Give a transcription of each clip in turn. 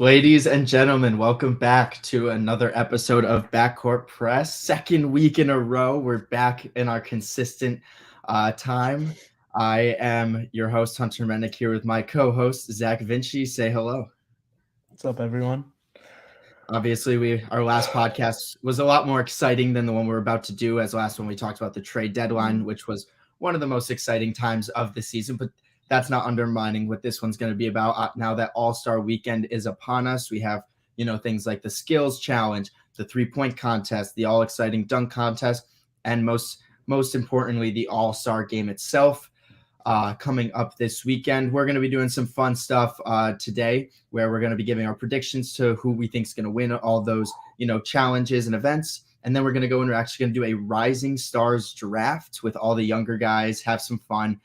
Ladies and gentlemen, welcome back to another episode of Backcourtpress. Second week in a row, we're back in our consistent time. I am your host, Hunter Mennick, here with my co-host, Zach Vinci. Say hello. What's up, everyone? Obviously, our last podcast was a lot more exciting than the one we're about to do. As last one, we talked about the trade deadline, which was one of the most exciting times of the season. But that's not undermining what this one's going to be about. Now that All-Star Weekend is upon us, we have things like the skills challenge, the 3-point contest, the all-exciting dunk contest, and most importantly, the All-Star game itself. Coming up this weekend. We're going to be doing some fun stuff today where we're going to be giving our predictions to who we think is going to win all those, challenges and events. And then we're going to go and we're actually going to do a Rising Stars draft with all the younger guys, have some fun,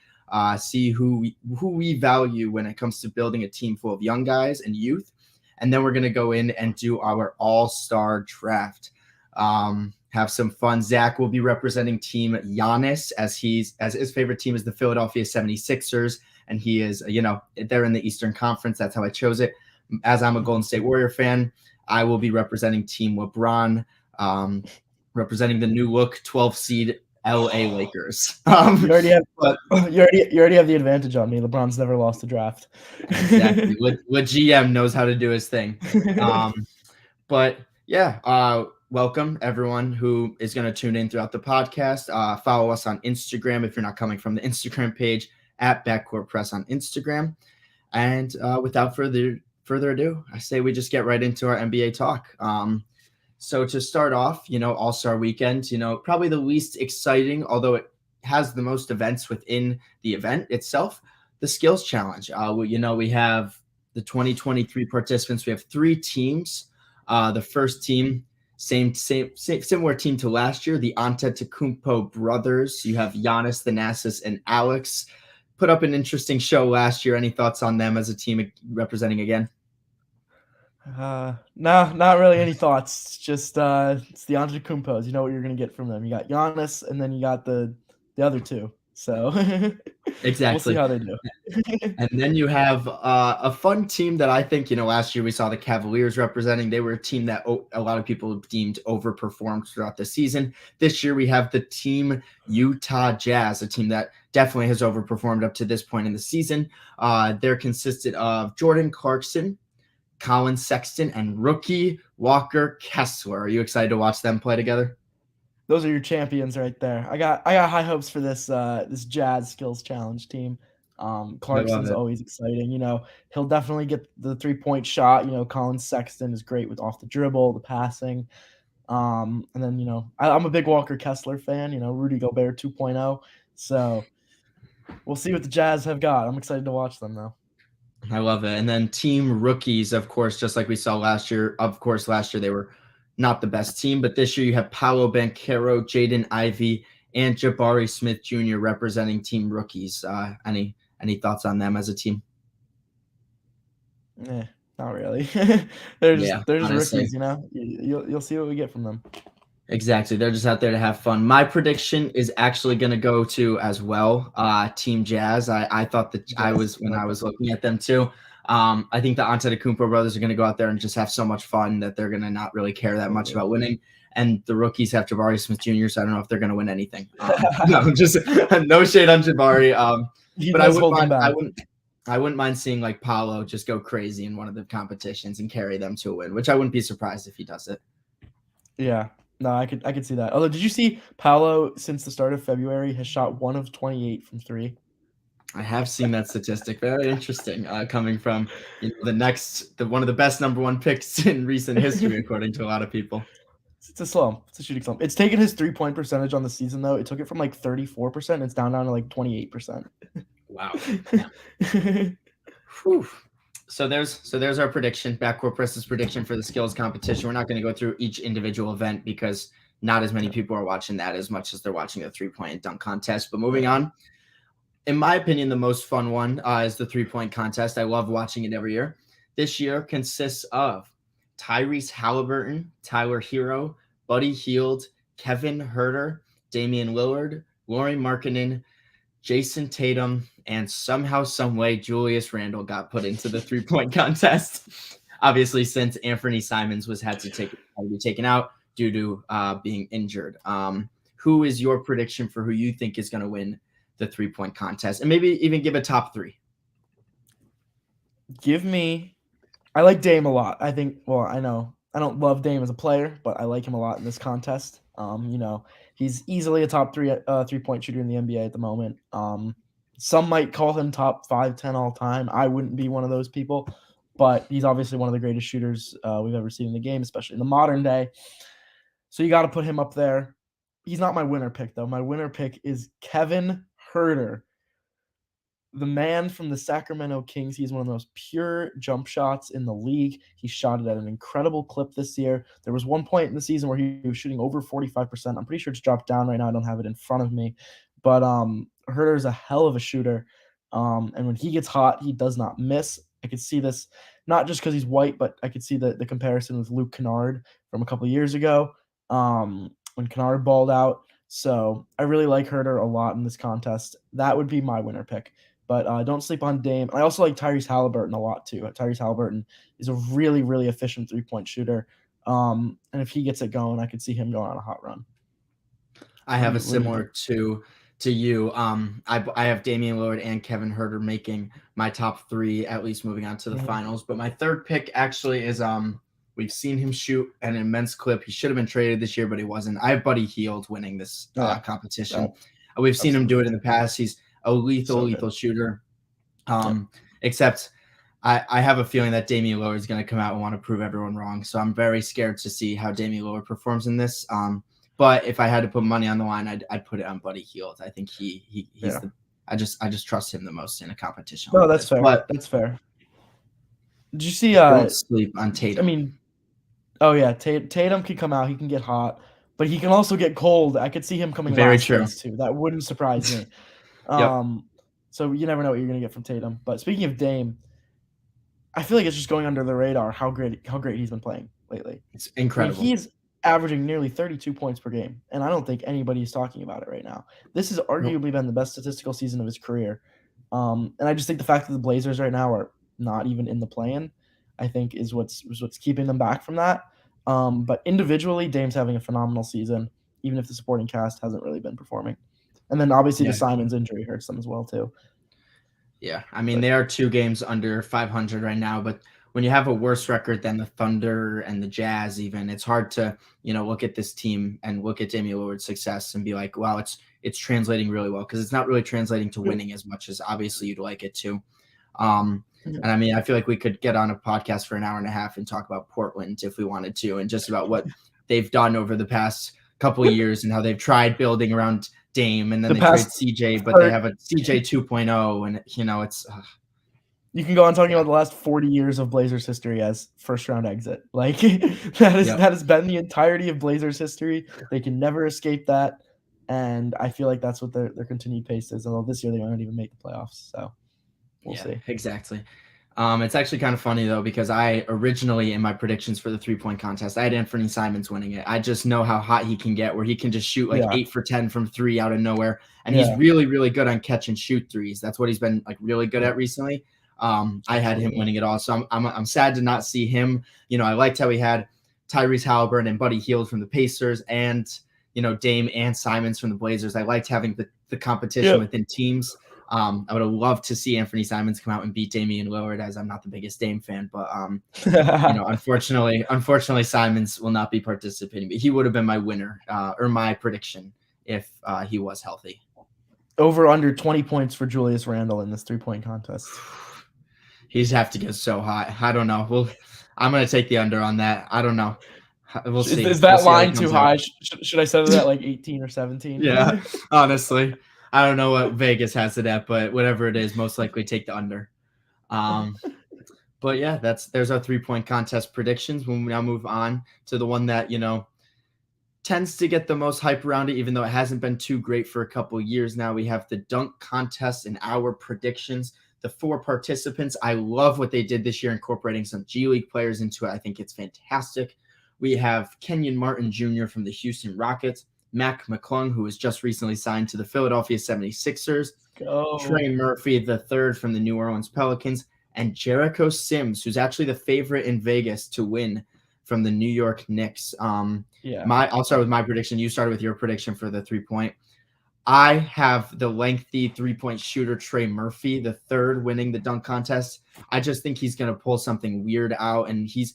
see who we value when it comes to building a team full of young guys and youth. And then we're going to go in and do our All-Star draft. Have some fun. Zach will be representing Team Giannis as his favorite team is the Philadelphia 76ers. And he is, they're in the Eastern Conference. That's how I chose it. As I'm a Golden State Warrior fan, I will be representing Team LeBron, representing the new look 12 seed LA Lakers. You already have the advantage on me. LeBron's never lost a draft. Exactly. What GM knows how to do his thing. But yeah, welcome everyone who is going to tune in throughout the podcast. Follow us on Instagram if you're not coming from the Instagram page at Backcourtpress on Instagram. And without further ado, I say we just get right into our NBA talk. So to start off, All-Star Weekend, probably the least exciting, although it has the most events within the event itself, the skills challenge. We have the 2023 participants. We have 3 teams. The first team, same similar team to last year, the Antetokounmpo brothers. You have Giannis, Thanasis, and Alex. Put up an interesting show last year. Any thoughts on them as a team representing again? No, not really any thoughts. It's just it's the Antetokounmpos. You know what you're gonna get from them. You got Giannis, and then you got the other two. So exactly, we'll see how they do. And then you have a fun team that I think, last year we saw the Cavaliers representing. They were a team that a lot of people deemed overperformed throughout the season. This year we have the team Utah Jazz, a team that definitely has overperformed up to this point in the season. They're consisted of Jordan Clarkson, Colin Sexton, and rookie Walker Kessler. Are you excited to watch them play together? Those are your champions right there. I got high hopes for this Jazz skills challenge team. Clarkson's always exciting. He'll definitely get the 3-point shot. Colin Sexton is great with off the dribble, the passing. And then, I'm a big Walker Kessler fan, Rudy Gobert 2.0. So we'll see what the Jazz have got. I'm excited to watch them though. I love it. And then team rookies, of course, just like we saw last year. Of course, last year they were not the best team, but this year you have Paolo Banchero, Jaden Ivey, and Jabari Smith Jr. representing team rookies. Any thoughts on them as a team? Not really. they're just rookies, You'll see what we get from them. Exactly. They're just out there to have fun. My prediction is actually going to go to as well Team Jazz. I thought that I was looking at them too. I think the Antetokounmpo brothers are going to go out there and just have so much fun that they're going to not really care that much about winning. And the rookies have Jabari Smith Jr., so I don't know if they're going to win anything. No, just no shade on Jabari. But I wouldn't mind seeing like Paolo just go crazy in one of the competitions and carry them to a win, which I wouldn't be surprised if he does it. Yeah. No, I could see that. Although, did you see Paolo since the start of February has shot 1 of 28 from 3? I have seen that statistic. Very interesting. Coming from one of the best number 1 picks in recent history, according to a lot of people. It's a slump. It's a shooting slump. It's taken his 3-point percentage on the season though. It took it from like 34%. And it's down to like 28%. Wow. Yeah. So there's our prediction, Backcourtpress's prediction for the skills competition. We're not going to go through each individual event because not as many people are watching that as much as they're watching the 3-point dunk contest. But moving on, in my opinion, the most fun one is the 3-point contest. I love watching it every year. This year consists of Tyrese Halliburton, Tyler Hero, Buddy Hield, Kevin Huerter, Damian Lillard, Lauri Markkanen, Jason Tatum, and somehow, some way, Julius Randle got put into the 3-point contest. obviously since Anthony Simons had to be taken out due to being injured. Who is your prediction for who you think is going to win the 3-point contest, and maybe even give a top 3? I like Dame a lot. I think. Well, I know I don't love Dame as a player, but I like him a lot in this contest. He's easily a top 3-point shooter in the NBA at the moment. Some might call him top 5, 10 all time. I wouldn't be one of those people, but he's obviously one of the greatest shooters we've ever seen in the game, especially in the modern day. So you got to put him up there. He's not my winner pick, though. My winner pick is Kevin Huerter, the man from the Sacramento Kings. He's one of the most pure jump shots in the league. He shot it at an incredible clip this year. There was one point in the season where he was shooting over 45%. I'm pretty sure it's dropped down right now. I don't have it in front of me. But Herter is a hell of a shooter. And when he gets hot, he does not miss. I could see this not just because he's white, but I could see the comparison with Luke Kennard from a couple of years ago when Kennard balled out. So I really like Herter a lot in this contest. That would be my winner pick. But don't sleep on Dame. I also like Tyrese Halliburton a lot too. Tyrese Halliburton is a really, really efficient 3-point shooter. And if he gets it going, I could see him going on a hot run. I have a similar to you. I have Damian Lillard and Kevin Huerter making my top 3, at least moving on to the finals. But my third pick actually is we've seen him shoot an immense clip. He should have been traded this year, but he wasn't. I have Buddy Hield winning this competition. We've seen him do it in the past. He's a lethal shooter. Except I have a feeling that Damian Lillard is going to come out and want to prove everyone wrong. So I'm very scared to see how Damian Lillard performs in this. But if I had to put money on the line, I'd put it on Buddy Hield. I think he's I just trust him the most in a competition. No, that's fair. That's fair. Did you see? Don't sleep on Tatum. I mean, Tatum can come out. He can get hot, but he can also get cold. I could see him coming last place too. That wouldn't surprise me. So you never know what you're going to get from Tatum. But speaking of Dame, I feel like it's just going under the radar how great he's been playing lately. It's incredible. He's averaging nearly 32 points per game, and I don't think anybody's talking about it right now. This has arguably been the best statistical season of his career. And I just think the fact that the Blazers right now are not even in the play-in, I think is what's keeping them back from that. But individually, Dame's having a phenomenal season, even if the supporting cast hasn't really been performing. And then obviously the Simons injury hurts them as well too. Yeah, I mean, they are 2 games under 500 right now, but when you have a worse record than the Thunder and the Jazz even, it's hard to, look at this team and look at Damian Lillard's success and be like, wow, it's translating really well, because it's not really translating to winning as much as obviously you'd like it to. And I mean, I feel like we could get on a podcast for an hour and a half and talk about Portland if we wanted to, and just about what they've done over the past couple of years and how they've tried building around Dame, and then they trade CJ, but they have a CJ 2.0, and it's you can go on talking about the last 40 years of Blazers history as first round exit. Like that has been the entirety of Blazers history. They can never escape that, and I feel like that's what their continued pace is. Although this year they won't even make the playoffs, so we'll see. Exactly. It's actually kind of funny though, because I originally, in my predictions for the 3-point contest, I had Anthony Simons winning it. I just know how hot he can get, where he can just shoot 8 for 10 from 3 out of nowhere, and he's really, really good on catch and shoot threes. That's what he's been really good at recently. I had him winning it all, so I'm sad to not see him. I liked how he had Tyrese Halliburton and Buddy Hield from the Pacers, and Dame and Simons from the Blazers. I liked having the competition within teams. I would have loved to see Anthony Simons come out and beat Damian Lillard, as I'm not the biggest Dame fan, but unfortunately Simons will not be participating, but he would have been my winner or my prediction if he was healthy. Over under 20 points for Julius Randle in this 3-point contest. He's have to get so hot. I don't know. I'm going to take the under on that. I don't know. We'll see. Is that line too high? Should I set it at 18 or 17? Yeah, honestly. I don't know what Vegas has it at, but whatever it is, most likely take the under. But yeah, there's our 3-point contest predictions. When we now move on to the one that, tends to get the most hype around it, even though it hasn't been too great for a couple of years now. We have the dunk contest and our predictions. The 4 participants, I love what they did this year, incorporating some G League players into it. I think it's fantastic. We have Kenyon Martin Jr. from the Houston Rockets, Mac McClung, who was just recently signed to the Philadelphia 76ers, Trey Murphy III from the New Orleans Pelicans, and Jericho Sims, who's actually the favorite in Vegas to win from the New York Knicks. Yeah. I'll start with my prediction. You started with your prediction for the 3-point. I have the lengthy 3-point shooter Trey Murphy, the third, winning the dunk contest. I just think he's going to pull something weird out, and he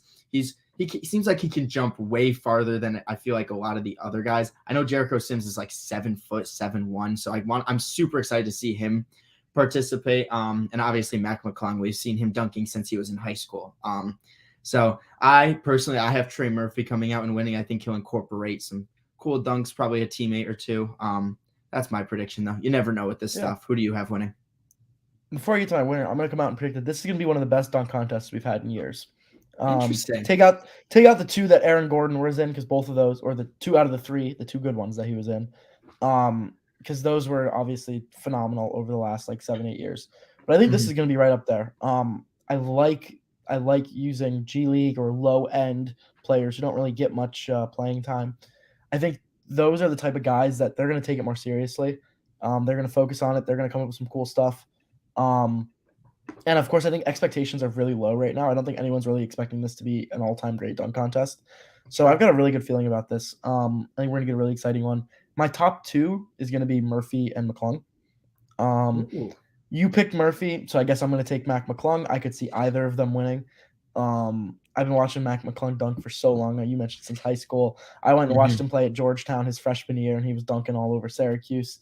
seems like he can jump way farther than I feel like a lot of the other guys. I know Jericho Sims is like 7 foot 7'1", so I'm super excited to see him participate. And obviously Mac McClung, we've seen him dunking since he was in high school. So I have Trey Murphy coming out and winning. I think he'll incorporate some cool dunks, probably a teammate or two. That's my prediction, though. You never know with this stuff. Who do you have winning? Before I get to my winner, I'm going to come out and predict that this is going to be one of the best dunk contests we've had in years. Interesting. Take out the two that Aaron Gordon was in, because both of those, or the two out of the three, the two good ones that he was in, because those were obviously phenomenal over the last like 7-8 years. But I think this is going to be right up there. I like using G League or low end players who don't really get much playing time. I think those are the type of guys that they're going to take it more seriously. They're going to focus on it. They're going to come up with some cool stuff. And of course, I think expectations are really low right now. I don't think anyone's really expecting this to be an all-time great dunk contest. So I've got a really good feeling about this. I think we're going to get a really exciting one. My top two is going to be Murphy and McClung. You picked Murphy, so I guess I'm going to take Mac McClung. I could see either of them winning. I've been watching Mac McClung dunk for so long now. You mentioned since high school. I went and watched him play at Georgetown his freshman year, and he was dunking all over Syracuse.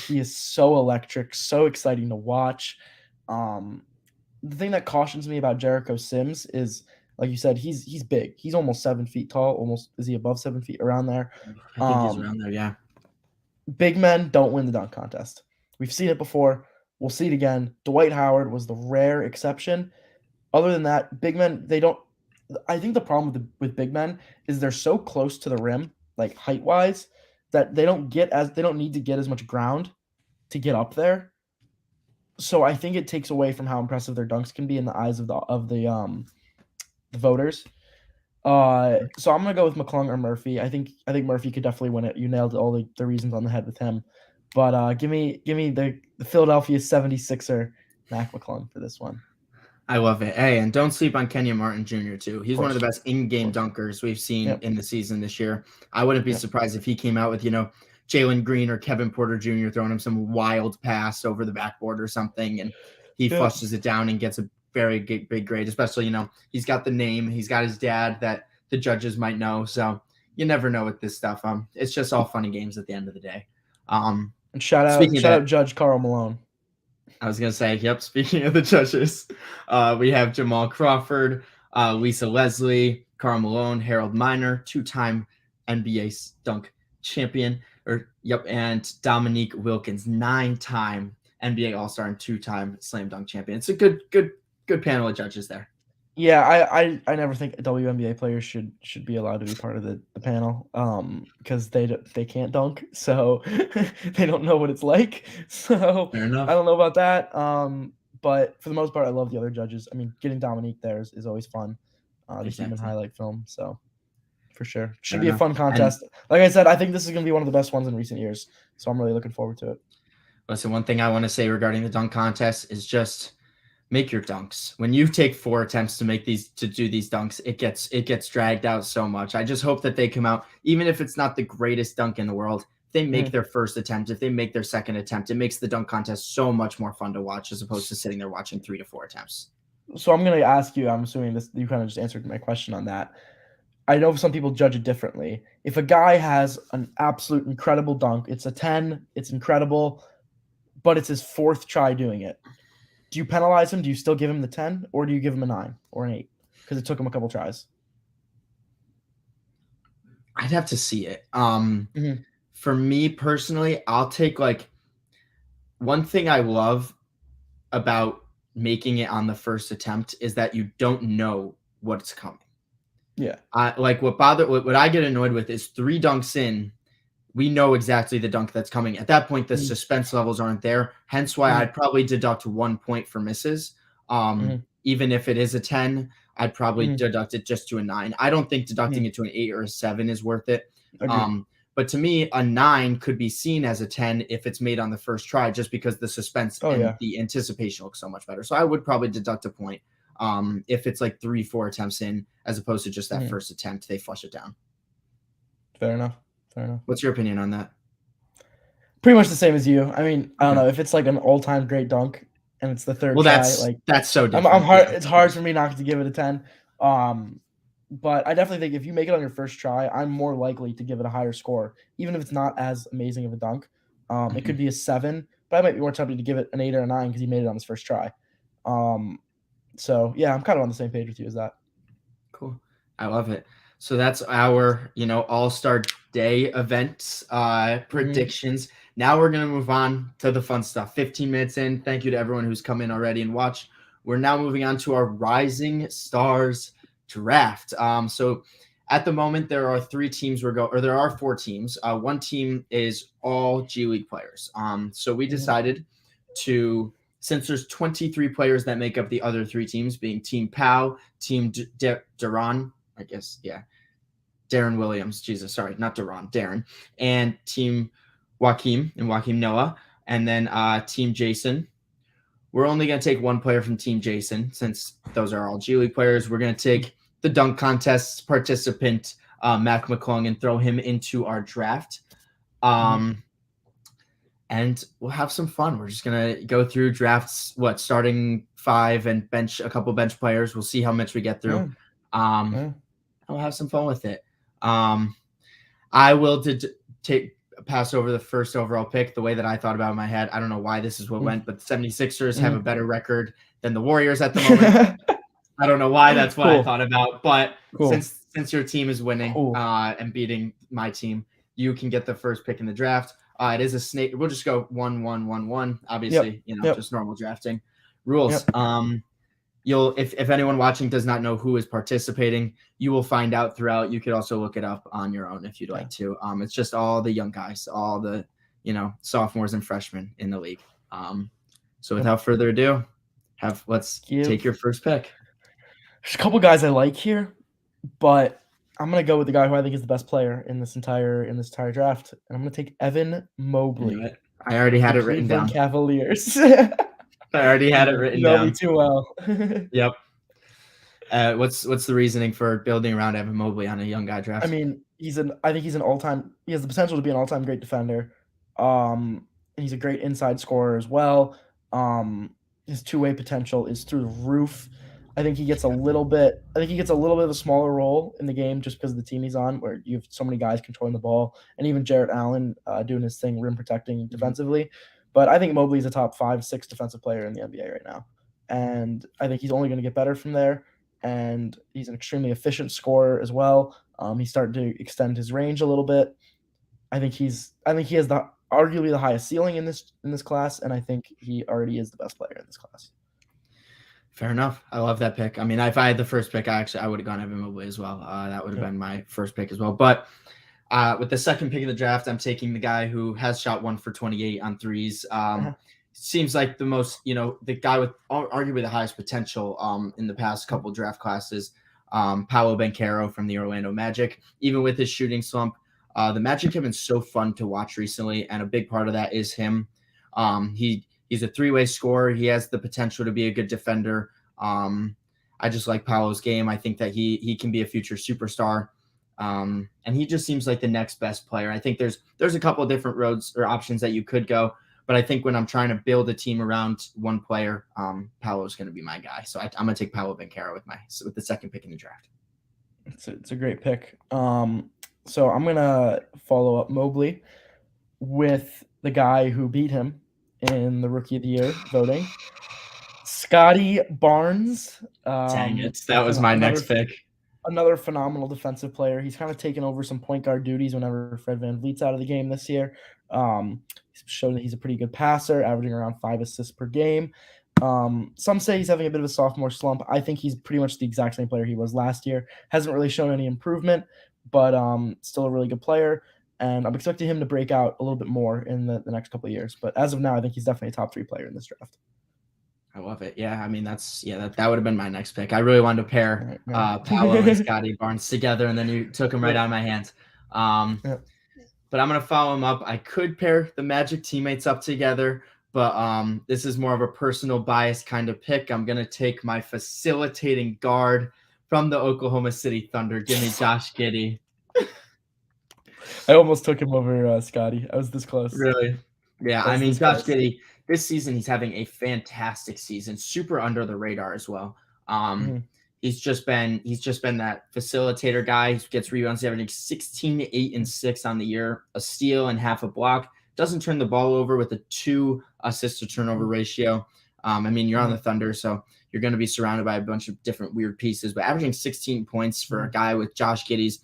He is so electric, so exciting to watch. The thing that cautions me about Jericho Sims is, like you said, he's big. He's almost 7 feet tall. Almost, is he above 7 feet? Around there. I think he's around there. Yeah. Big men don't win the dunk contest. We've seen it before. We'll see it again. Dwight Howard was the rare exception. Other than that, big men, they don't. I think the problem with big men is they're so close to the rim, like height wise, that they don't need to get as much ground to get up there. So I think it takes away from how impressive their dunks can be in the eyes of the voters. So I'm gonna go with McClung or Murphy. I think Murphy could definitely win it. You nailed all the reasons on the head with him. But give me the Philadelphia 76er Mac McClung for this one. I love it. Hey, and don't sleep on Kenyon Martin Jr. too. He's one of the best in-game dunkers we've seen in the season this year. I wouldn't be surprised if he came out with, Jalen Green or Kevin Porter Jr. throwing him some wild pass over the backboard or something, and he flushes it down and gets a very big grade. Especially, he's got the name, he's got his dad that the judges might know. So you never know with this stuff. It's just all fun and games at the end of the day. And shout out Judge Karl Malone. I was going to say, yep, speaking of the judges, we have Jamal Crawford, Lisa Leslie, Karl Malone, Harold Miner, two-time NBA dunk champion, and Dominique Wilkins, 9-time NBA All-Star and 2-time slam dunk champion. It's a good panel of judges there. Yeah, I never think WNBA players should be allowed to be part of the panel because they can't dunk, so they don't know what it's like. So I don't know about that. But for the most part, I love the other judges. I mean, getting Dominique there is always fun. The human highlight film, so for sure should be a fun contest. Like I said, I think this is going to be one of the best ones in recent years, so I'm really looking forward to it. Listen, one thing I want to say regarding the dunk contest is just make your dunks. When you take 4 attempts to do these dunks, it gets dragged out so much. I just hope that they come out, even if it's not the greatest dunk in the world, if they make their first attempt, if they make their second attempt, it makes the dunk contest so much more fun to watch as opposed to sitting there watching 3 to 4 attempts. So I'm going to ask you, I'm assuming you kind of just answered my question on that. I know some people judge it differently. If a guy has an absolute incredible dunk, it's a 10, it's incredible, but it's his 4th try doing it. Do you penalize him? Do you still give him the 10, or do you give him a 9 or an 8 because it took him a couple tries? I'd have to see it. For me personally, I'll take one thing I love about making it on the first attempt is that you don't know what's coming. Yeah. What I get annoyed with is 3 dunks in, we know exactly the dunk that's coming. At that point, the suspense levels aren't there. Hence why I'd probably deduct 1 point for misses. Even if it is a 10, I'd probably deduct it just to a 9. I don't think deducting it to an 8 or a 7 is worth it. But to me, a 9 could be seen as a 10 if it's made on the first try, just because the suspense and the anticipation looks so much better. So I would probably deduct a point if it's like 3-4 attempts in, as opposed to just that first attempt, they flush it down. Fair enough. What's your opinion on that? Pretty much the same as you. I mean, I don't know if it's like an all-time great dunk and it's the third try. That's so different. I'm hard. It's hard for me not to give it a 10. But I definitely think if you make it on your first try, I'm more likely to give it a higher score, even if it's not as amazing of a dunk. It could be a 7, but I might be more tempted to give it an 8 or a 9 because he made it on his first try. So yeah, I'm kind of on the same page with you as that. Cool. I love it. So that's our, All-Star Day event predictions. Now we're going to move on to the fun stuff. 15 minutes in. Thank you to everyone who's come in already and watched. We're now moving on to our Rising Stars draft. So at the moment, there are 4 teams. One team is all G League players. So we decided to, since there's 23 players that make up the other 3 teams, being Team Pau, Team Darren Williams, Darren, and Team Joaquim and Joaquim Noah, and then Team Jason. We're only going to take one player from Team Jason, since those are all G League players. We're going to take the dunk contest participant, Mac McClung, and throw him into our draft. And we'll have some fun. We're just going to go through drafts, starting 5 and bench a couple bench players. We'll see how much we get through. We'll have some fun with it. I will pass over the first overall pick the way that I thought about in my head. I don't know why this is what went, but the 76ers have a better record than the Warriors at the moment. I don't know why that's what I thought about, but since your team is winning and beating my team, you can get the first pick in the draft. It is a snake. We'll just go 1-1-1-1. Obviously, just normal drafting rules. If anyone watching does not know who is participating, you will find out throughout. You could also look it up on your own if you'd like to. It's just all the young guys, all the sophomores and freshmen in the league. So without further ado, let's take your first pick. There's a couple guys I like here, but I'm gonna go with the guy who I think is the best player in this entire draft, and I'm gonna take Evan Mobley. I already had it written down. Cavaliers. I already had it written down. You know me too well. Yep. What's the reasoning for building around Evan Mobley on a young guy draft? I mean, I think he's an all-time. He has the potential to be an all-time great defender. He's a great inside scorer as well. His two-way potential is through the roof. I think he gets a little bit of a smaller role in the game just because of the team he's on, where you have so many guys controlling the ball, and even Jarrett Allen doing his thing, rim protecting defensively. But I think Mobley's a top 5-6 defensive player in the NBA right now, and I think he's only going to get better from there. And he's an extremely efficient scorer as well. He's starting to extend his range a little bit. I think he has arguably the highest ceiling in this class, and I think he already is the best player in this class. Fair enough. I love that pick. I mean, if I had the first pick, I would have gone Evan Mobley as well. That would have been my first pick as well. But with the second pick of the draft, I'm taking the guy who has shot 1 for 28 on threes. Seems like the most, the guy with arguably the highest potential in the past couple draft classes, Paolo Banchero from the Orlando Magic. Even with his shooting slump, the Magic have been so fun to watch recently, and a big part of that is him. He's a 3-way scorer. He has the potential to be a good defender. I just like Paolo's game. I think that he can be a future superstar. And he just seems like the next best player. I think there's a couple of different roads or options that you could go. But I think when I'm trying to build a team around one player, Paolo's going to be my guy. So I'm going to take Paolo Banchero with the second pick in the draft. It's a great pick. So I'm going to follow up Mobley with the guy who beat him in the Rookie of the Year voting, Scotty Barnes. Dang it. That was my next pick. Another phenomenal defensive player. He's kind of taken over some point guard duties whenever Fred VanVleet's out of the game this year. He's shown that he's a pretty good passer, averaging around 5 assists per game. Some say he's having a bit of a sophomore slump. I think he's pretty much the exact same player he was last year. Hasn't really shown any improvement, but still a really good player. And I'm expecting him to break out a little bit more in the next couple of years. But as of now, I think he's definitely a top 3 player in this draft. I love it. Yeah, I mean, that would have been my next pick. I really wanted to pair Paolo and Scotty Barnes together, and then you took him right out of my hands. but I'm gonna follow him up. I could pair the Magic teammates up together, but this is more of a personal bias kind of pick. I'm gonna take my facilitating guard from the Oklahoma City Thunder. Give me Josh Giddey. I almost took him over Scotty. I was this close. Really? Yeah, I I was mean, this Josh close. Giddey, this season he's having a fantastic season, super under the radar as well. Um, Mhm. he's just been that facilitator guy. He gets rebounds, he's averaging 16, 8, and 6 on the year, a steal and half a block. Doesn't turn the ball over with a 2 assist to turnover Mhm. ratio. I mean, you're on the Mhm. Thunder, so you're going to be surrounded by a bunch of different weird pieces. But averaging 16 points for a Mhm. guy with Josh Giddey's,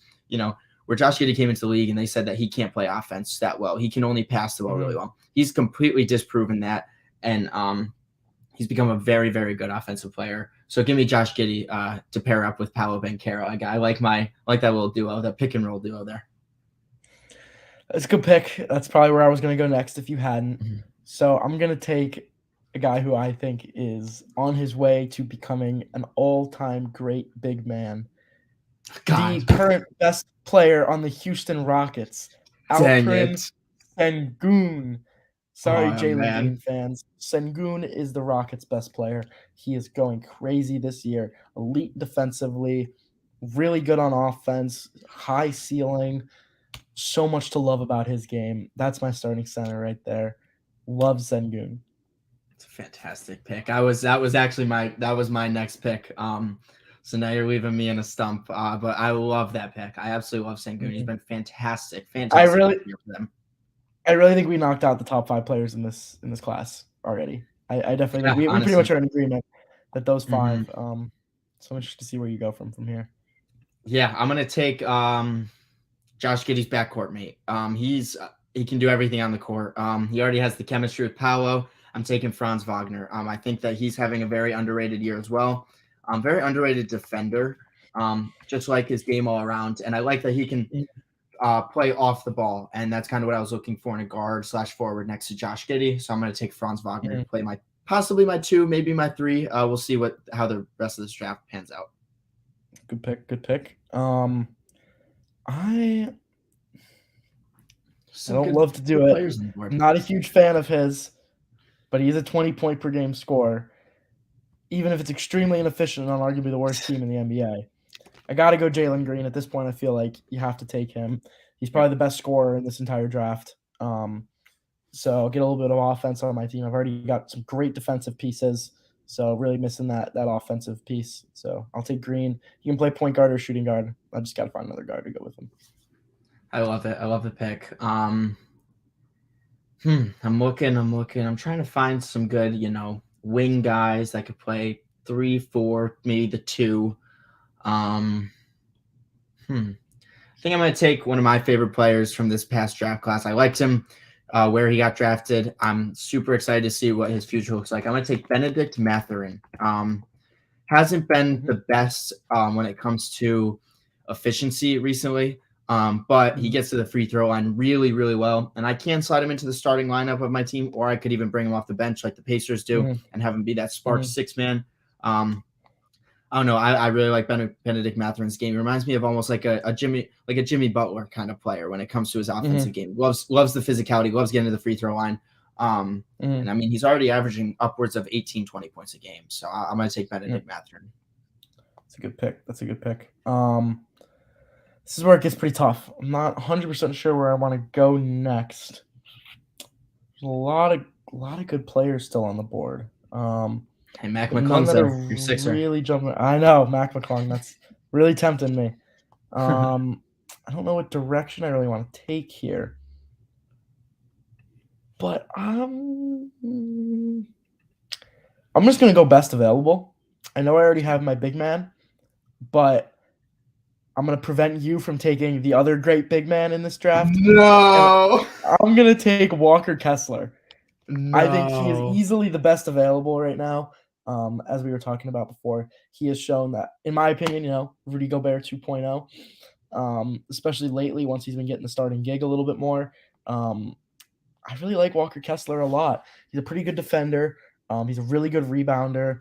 where Josh Giddey came into the league and they said that he can't play offense that well. He can only pass the ball really Mhm. well. He's completely disproven that, and he's become a very, very good offensive player. So give me Josh Giddey to pair up with Paolo Banchero. I like that little duo, that pick and roll duo there. That's a good pick. That's probably where I was going to go next if you hadn't. Mhm. So I'm going to take a guy who I think is on his way to becoming an all-time great big man. The God, current best player on the Houston Rockets, dang Alperen it. Sengun. Sorry, Oh, Jalen Green man. fans. Sengun is the Rockets' best player. He is going crazy this year. Elite defensively, really good on offense, high ceiling. So much to love about his game. That's my starting center right there. Love Sengun. It's a fantastic pick. That was my next pick. So now you're leaving me in a stump. But I love that pick. I absolutely love Sengun. He's Mhm. been fantastic, I fantastic really this year for them. I really think we knocked out the top 5 players in this class already. I definitely think Yeah, we pretty honestly. much are in agreement that those Hmm. 5, so I'm interested to see where you go from here. Yeah, I'm gonna take Josh Giddey's backcourt mate. He can do everything on the court. He already has the chemistry with Paolo. I'm taking Franz Wagner. I think that he's having a very underrated year as well. Very underrated defender. Just like his game all around, and I like that he can Mhm, play off the ball, and that's kind of what I was looking for in a guard slash forward next to Josh Giddey. So I'm going to take Franz Wagner to mhm. play possibly my 2, maybe my 3. We'll see how the rest of this draft pans out. Good pick, good pick. I I Some don't good love to do good it. players on the board. I'm not a huge fan of his, but he's a 20-point per game scorer, even if it's extremely inefficient on arguably the worst team in the NBA. I got to go Jalen Green. At this point, I feel like you have to take him. He's Yep. probably the best scorer in this entire draft. So I'll get a little bit of offense on my team. I've already got some great defensive pieces, so really missing that offensive piece. So I'll take Green. He can play point guard or shooting guard. I just got to find another guard to go with him. I love it. I love the pick. I'm looking. I'm trying to find some good, wing guys that could play 3, 4, maybe the 2. Um, I think I'm going to take one of my favorite players from this past draft class. I liked him where he got drafted. I'm super excited to see what his future looks like. I'm going to take Benedict Mathurin. Hasn't been Mhm, the best when it comes to efficiency recently, but he mhm, gets to the free throw line really, really well. And I can slide him into the starting lineup of my team, or I could even bring him off the bench like the Pacers do mhm, and have him be that spark mhm, 6 man. Um, I don't know. I really like Benedict Mathurin's game. He reminds me of almost like a Jimmy Butler kind of player when it comes to his offensive mhm, game. Loves the physicality. Loves getting to the free throw line. And mhm, I mean, he's already averaging upwards of 18, 20 points a game. So I'm going to take mhm. Benedict Mathurin. That's a good pick. That's a good pick. This is where it gets pretty tough. I'm not 100% sure where I want to go next. There's a lot of good players still on the board. Hey, Mac But none McClung's that are there. Your Sixer. really jumping. I know Mac McClung. That's really tempting me. I don't know what direction I really want to take here, but I'm just gonna go best available. I know I already have my big man, but I'm gonna prevent you from taking the other great big man in this draft, and No. I'm gonna take Walker Kessler. I think he is No. easily the best available right now. As we were talking about before, he has shown that, in my opinion, Rudy Gobert 2.0, especially lately once he's been getting the starting gig a little bit more. Um, I really like Walker Kessler a lot. He's a pretty good defender. He's a really good rebounder.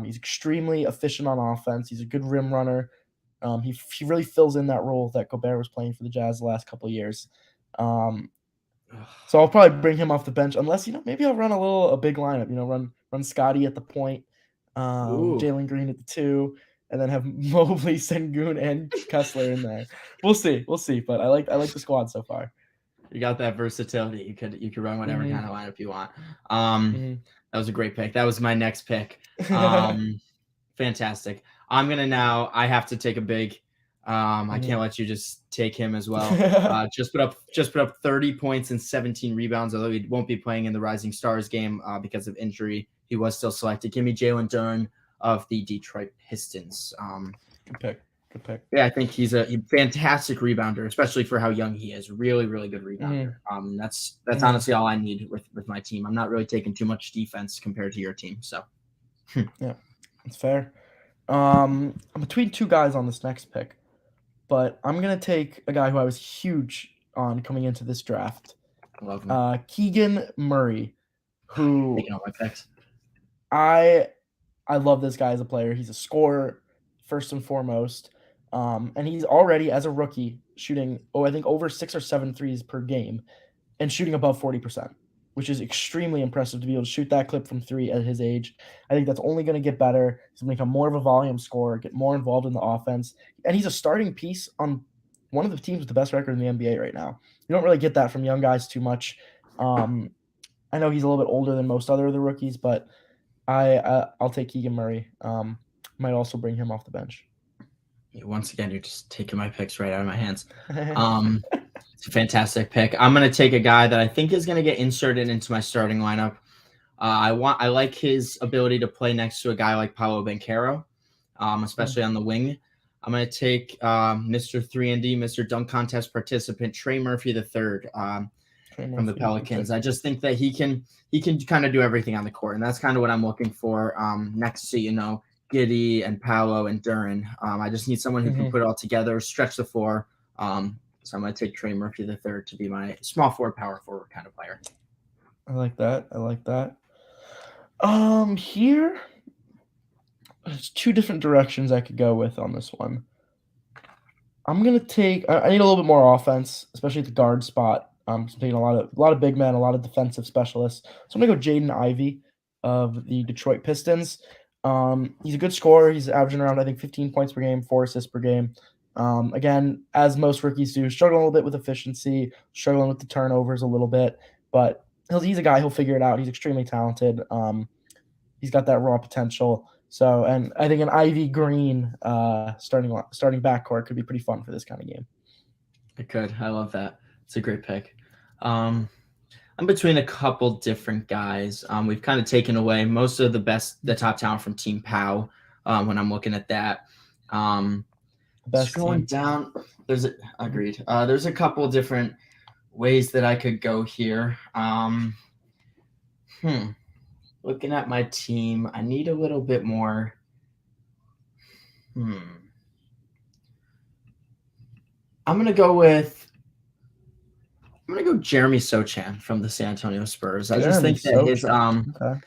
He's extremely efficient on offense. He's a good rim runner. He really fills in that role that Gobert was playing for the Jazz the last couple of years. Um, so I'll probably bring him off the bench unless maybe I'll run a big lineup. Run Scotty at the point, Ooh, Jalen Green at the 2, and then have Mobley, Sengun, and Kessler in there. We'll see, but I like the squad so far. you got that versatility. You could run whatever kind of lineup you want. Mm-hmm. That was a great pick. That was my next pick. Fantastic. I have to take a big. I can't let you just take him as well. Just put up 30 points and 17 rebounds. Although he won't be playing in the Rising Stars game because of injury, he was still selected. Give me Jalen Duren of the Detroit Pistons. Good pick. Yeah, I think he's a fantastic rebounder, especially for how young he is. Really, really good rebounder. That's honestly all I need with my team. I'm not really taking too much defense compared to your team. So yeah, that's fair. I'm between two guys on this next pick, but I'm gonna take a guy who I was huge on coming into this draft. I love him. Keegan Murray, who Taking all my picks. I love this guy as a player. He's a scorer first and foremost. And he's already, as a rookie, shooting, I think over 6 or 7 threes per game and shooting above 40%, which is extremely impressive to be able to shoot that clip from 3 at his age. I think that's only going to get better. He's going to become more of a volume scorer, get more involved in the offense. And he's a starting piece on one of the teams with the best record in the NBA right now. You don't really get that from young guys too much. I know he's a little bit older than most other of the rookies, but I'll take Keegan Murray. Might also bring him off the bench. Once again, you're just taking my picks right out of my hands. It's a fantastic pick. I'm going to take a guy that I think is going to get inserted into my starting lineup. I like his ability to play next to a guy like Paolo Banchero, especially on the wing. I'm going to take Mr. 3&D, Mr. Dunk Contest participant Trey Murphy III from the Pelicans. I just think that he can kind of do everything on the court, and that's kind of what I'm looking for next to Giddey and Paolo and Duren. I just need someone who can put it all together, stretch the floor. So I'm going to take Trey Murphy III to be my small forward, power forward kind of player. I like that. Here, there's 2 different directions I could go with on this one. I'm going to take – I need a little bit more offense, especially at the guard spot. I'm taking a lot of big men, a lot of defensive specialists. So I'm going to go Jaden Ivey of the Detroit Pistons. He's a good scorer. He's averaging around, I think, 15 points per game, 4 assists per game. Again, as most rookies do, struggling a little bit with efficiency, struggling with the turnovers a little bit, but he's a guy who'll figure it out. He's extremely talented. He's got that raw potential. So, and I think an Ivy Green starting backcourt could be pretty fun for this kind of game. It could. I love that. It's a great pick. I'm between a couple different guys. We've kind of taken away most of the top talent from Team POW when I'm looking at that. Scrolling down, agreed. There's a couple different ways that I could go here. Looking at my team, I need a little bit more. I'm gonna go Jeremy Sochan from the San Antonio Spurs. I just think that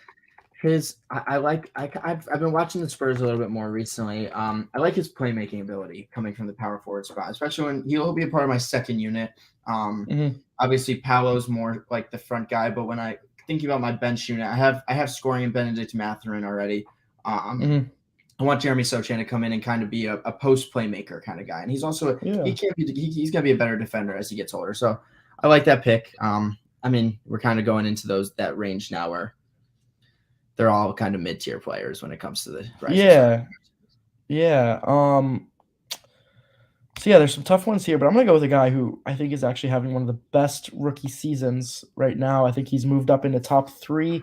I've been watching the Spurs a little bit more recently. I like his playmaking ability coming from the power forward spot, especially when he'll be a part of my second unit. Obviously Paolo's more like the front guy, but when I think about my bench unit, I have scoring in Benedict Mathurin already. I want Jeremy Sochan to come in and kind of be a post playmaker kind of guy, and he's also he's gonna be a better defender as he gets older. So I like that pick. We're kind of going into that range now where they're all kind of mid-tier players when it comes to the Rising So there's some tough ones here, but I'm gonna go with a guy who I think is actually having one of the best rookie seasons right now. I think he's moved up into top 3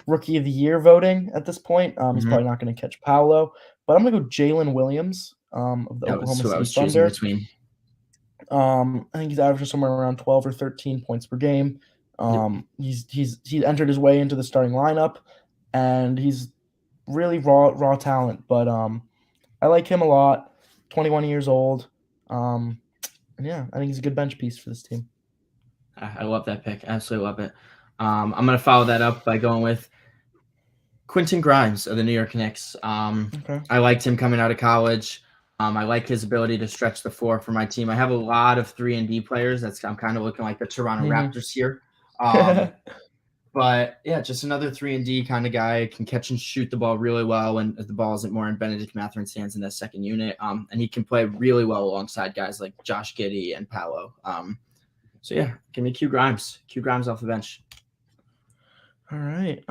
rookie of the year voting at this point. He's probably not going to catch Paolo, but I'm gonna go Jalen Williams of the Oklahoma City Thunder. Between. I think he's averaging somewhere around 12 or 13 points per game. He's entered his way into the starting lineup, and he's really raw talent. But I like him a lot. 21 years old. I think he's a good bench piece for this team. I love that pick. Absolutely love it. I'm going to follow that up by going with Quentin Grimes of the New York Knicks. I liked him coming out of college. I like his ability to stretch the floor for my team. I have a lot of 3-and-D players. I'm kind of looking like the Toronto Raptors here. But yeah, just another 3-and-D kind of guy, can catch and shoot the ball really well when the ball isn't more in Benedict Matherin's hands in that second unit. And he can play really well alongside guys like Josh Giddey and Paolo. So yeah, give me Q Grimes. Q Grimes off the bench. All right.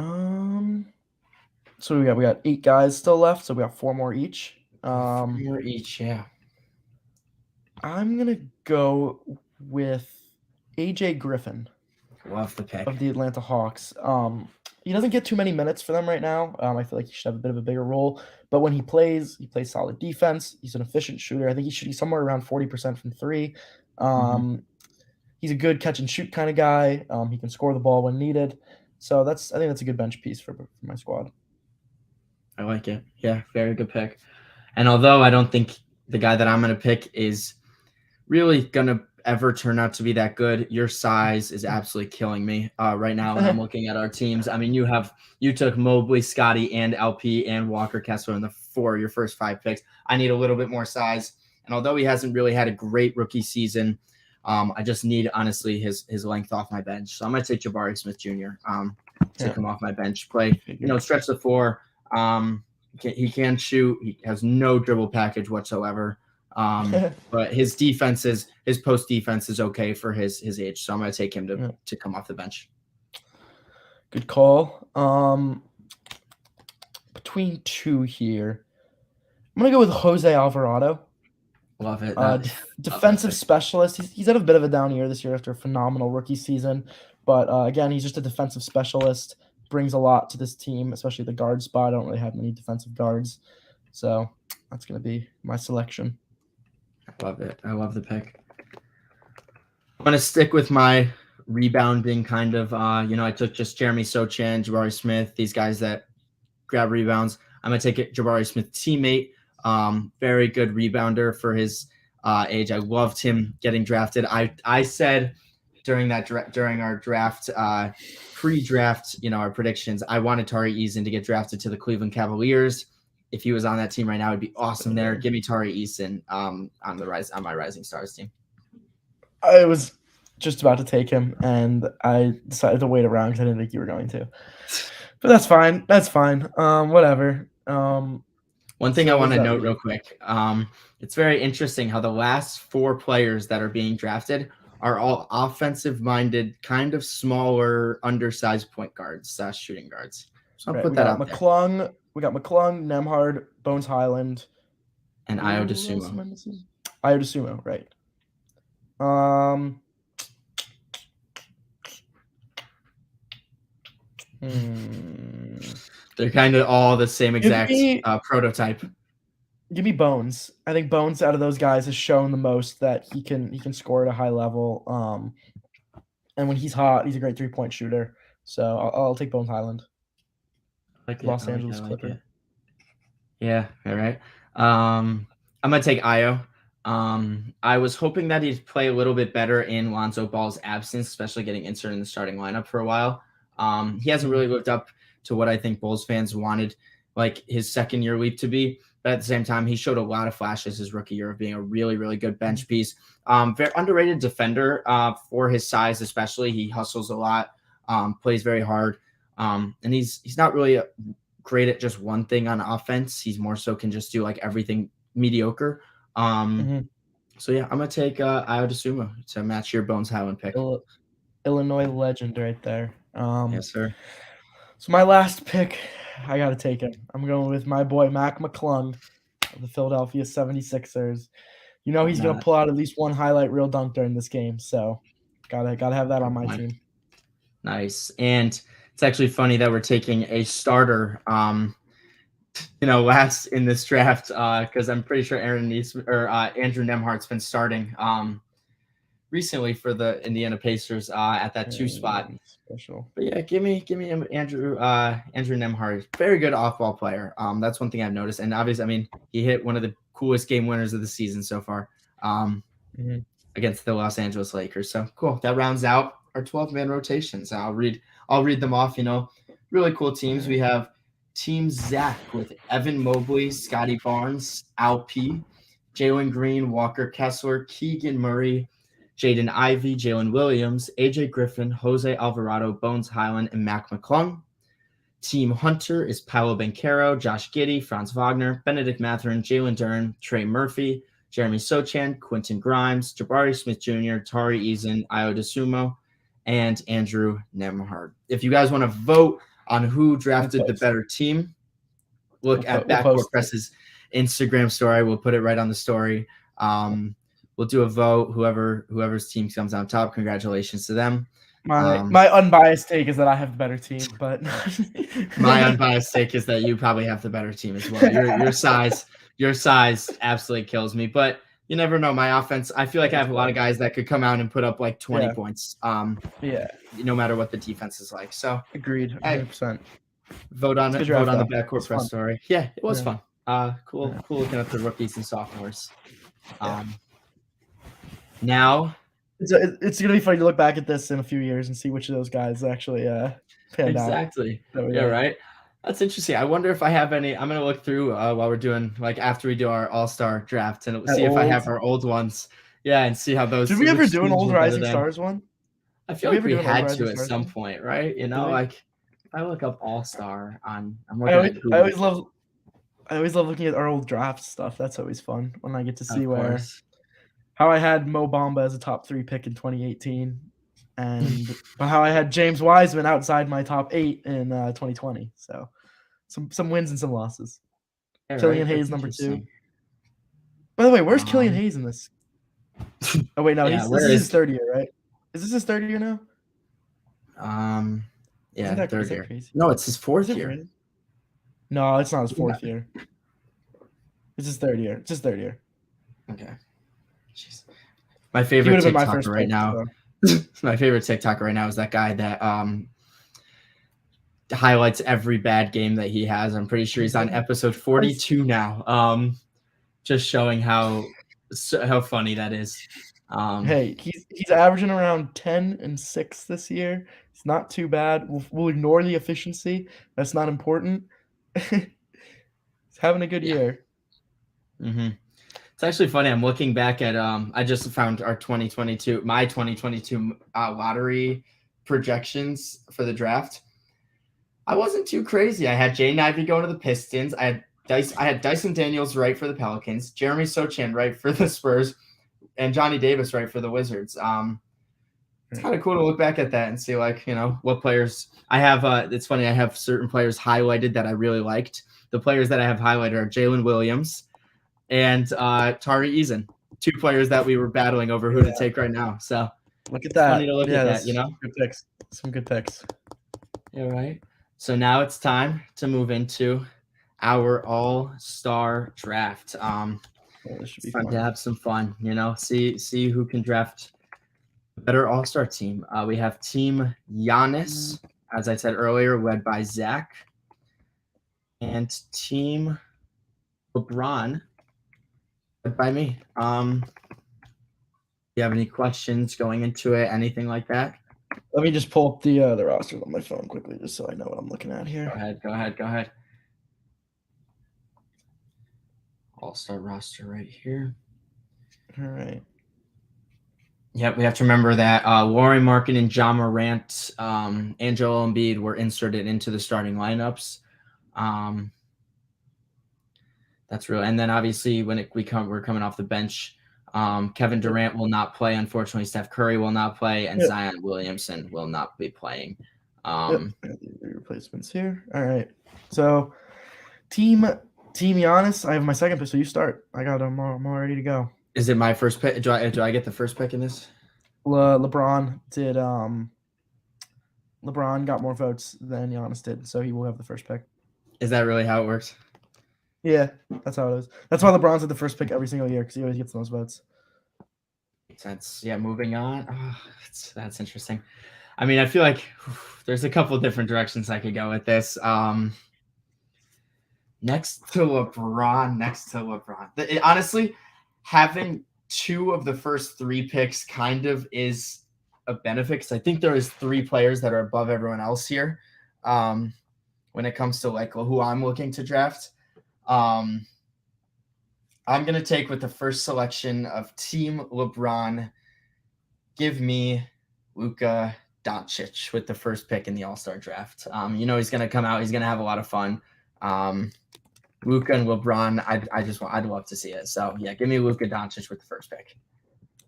So we got 8 guys still left, so we got 4 more each. 4 more each, yeah. I'm gonna go with AJ Griffin. Love the pick. Of the Atlanta Hawks. He doesn't get too many minutes for them right now. I feel like he should have a bit of a bigger role. But when he plays solid defense. He's an efficient shooter. I think he should be somewhere around 40% from 3. He's a good catch and shoot kind of guy. He can score the ball when needed. So I think that's a good bench piece for my squad. I like it. Yeah, very good pick. And although I don't think the guy that I'm going to pick is really going to ever turn out to be that good, your size is absolutely killing me right now when I'm looking at our teams. I mean, you took Mobley, Scotty, and LP and Walker Kessler in your first 5 picks. I need a little bit more size. And although he hasn't really had a great rookie season, I just need, honestly, his length off my bench. So I'm going to take Jabari Smith Jr. Take him off my bench. Play, stretch the floor. He can shoot. He has no dribble package whatsoever. But his post defense is okay for his age. So I'm going to take him to come off the bench. Good call. Between 2 here, I'm going to go with Jose Alvarado. Love it. Defensive specialist. He's had a bit of a down year this year after a phenomenal rookie season. But again, he's just a defensive specialist. Brings a lot to this team, especially the guard spot. I don't really have many defensive guards. So that's going to be my selection. I love it. I love the pick. I'm going to stick with my rebounding kind of, I took just Jeremy Sochan, Jabari Smith, these guys that grab rebounds. I'm going to take Jabari Smith teammate. Very good rebounder for his age. I loved him getting drafted. I said during our draft, pre-draft, our predictions, I wanted Tari Eason to get drafted to the Cleveland Cavaliers. If he was on that team right now, it'd be awesome there. Give me Tari Eason on my Rising Stars team. I was just about to take him, and I decided to wait around because I didn't think you were going to. But that's fine. That's fine. Whatever. One thing I want to note real quick. It's very interesting how the last 4 players that are being drafted are all offensive-minded, kind of smaller, undersized point guards, shooting guards. So I'll put that out there. We got McClung, Nembhard, Bones Highland, and Ayo Dosunmu. Ayo Dosunmu, right? They're kind of all the same exact prototype. Give me Bones. I think Bones out of those guys has shown the most that he can score at a high level. And when he's hot, he's a great 3-point shooter. So I'll take Bones Highland. Los Angeles Clipper. Yeah, all right. I'm gonna take Ayo. I was hoping that he'd play a little bit better in Lonzo Ball's absence, especially getting inserted in the starting lineup for a while. He hasn't really lived up to what I think Bulls fans wanted, like his second year leap to be. But at the same time, he showed a lot of flashes his rookie year of being a really, really good bench piece. Very underrated defender for his size, especially. He hustles a lot, plays very hard. And he's not really great at just one thing on offense. He's more so can just do like everything mediocre. So yeah, I'm gonna take Ayo Dosunmu to match your Bones Highland pick. Illinois legend right there. Yes, sir. So my last pick, I gotta take him. I'm going with my boy Mac McClung of the Philadelphia 76ers. He's gonna pull out at least one highlight reel dunk during this game. So gotta have that on my team. Nice. And it's actually funny that we're taking a starter, last in this draft, because I'm pretty sure Andrew Nembhard's been starting recently for the Indiana Pacers at that 2 spot. Special. But yeah, give me Andrew Nembhard. Very good off-ball player. That's one thing I've noticed. And obviously, I mean, he hit one of the coolest game winners of the season so far against the Los Angeles Lakers. So cool. That rounds out our 12-man rotations. I'll read them off. Really cool teams. We have Team Zach with Evan Mobley, Scotty Barnes, Al P, Jalen Green, Walker Kessler, Keegan Murray, Jaden Ivey, Jalen Williams, AJ Griffin, Jose Alvarado, Bones Highland, and Mac McClung. Team Hunter is Paolo Banchero, Josh Giddey, Franz Wagner, Benedict Mathurin, Jalen Dern, Trey Murphy, Jeremy Sochan, Quentin Grimes, Jabari Smith Jr., Tari Eason, Io DeSumo, and Andrew Nemhard. If you guys want to vote on who drafted the better team, look at Backcourtpress's Instagram story. We'll put it right on the story. We'll do a vote. Whoever's team comes on top, congratulations to them. My unbiased take is that I have the better team, but my unbiased take is that you probably have the better team as well. Your size absolutely kills me, but you never know. My offense, I feel like I have a lot of guys that could come out and put up like 20 points. No matter what the defense is like. So agreed, 100%. Vote on the Backcourtpress story. Yeah, it was fun. Cool looking at the rookies and sophomores. Now it's gonna be funny to look back at this in a few years and see which of those guys actually panned out. Exactly. Yeah, right. That's interesting. I wonder if I have any. I'm gonna look through while we're doing after we do our all-star draft and see if I have our old ones. Yeah, and see how those. Did we ever do an old Rising Stars one? I feel like we had to at some point, right? You know, like if I look up all-star on. I always love looking at our old draft stuff. That's always fun when I get to see how I had Mo Bamba as a top 3 pick in 2018, and how I had James Wiseman outside my top 8 in 2020. So some wins and some losses. Yeah, Killian Hayes number 2. By the way, where's Killian Hayes in this? Oh wait, no, this is his third year, right? Is this his third year now? Yeah, third year. No, it's his fourth year. No, it's not his fourth year. It's his third year. It's his third year. Okay. Jeez. My favorite TikToker right now. My favorite TikToker right now is that guy that highlights every bad game that he has. I'm pretty sure he's on episode 42 now. Just showing how funny that is. Hey, he's averaging around 10 and 6 this year. It's not too bad. We'll ignore the efficiency. That's not important. He's having a good year. Mm-hmm. It's actually funny. I'm looking back at I just found my 2022 lottery projections for the draft. I wasn't too crazy. I had Jaden Ivey going to the Pistons. I had Dyson Daniels right for the Pelicans, Jeremy Sochan right for the Spurs, and Johnny Davis right for the Wizards. It's kind of cool to look back at that and see what players I have. It's funny. I have certain players highlighted that I really liked. The players that I have highlighted are Jalen Williams and Tari Eason, 2 players that we were battling over who to take right now. So look at that. Funny to look at that, Good picks. Some good picks. Yeah, right. So now it's time to move into our all-star draft. This should be fun to have some fun, see who can draft a better all-star team. We have Team Giannis, as I said earlier, led by Zach, and Team LeBron, led by me. Do you have any questions going into it? Anything like that? Let me just pull up the rosters on my phone quickly, just so I know what I'm looking at here. Go ahead. All-star roster right here. All right. Yep, we have to remember that Lauri Markkanen and John Morant, Angelo Embiid were inserted into the starting lineups. That's real. And then obviously when we're coming off the bench, Kevin Durant will not play. Unfortunately, Steph Curry will not play, and Zion Williamson will not be playing. The replacements here. All right. So, Team Giannis. I have my second pick, so you start. I got them. I'm all ready to go. Is it my first pick? Do I get the first pick in this? LeBron did. LeBron got more votes than Giannis did, so he will have the first pick. Is that really how it works? Yeah, that's how it is. That's why LeBron's at the first pick every single year, because he always gets the most votes. Makes sense. Yeah, moving on. Oh, that's interesting. I mean, I feel like there's a couple different directions I could go with this. Next to LeBron. Honestly, having 2 of the first 3 picks kind of is a benefit, because I think there is 3 players that are above everyone else here when it comes to who I'm looking to draft. I'm going to take with the first selection of Team LeBron. Give me Luka Doncic with the first pick in the All-Star draft. He's going to come out. He's going to have a lot of fun. Luka and LeBron, I'd love to see it. So yeah, give me Luka Doncic with the first pick.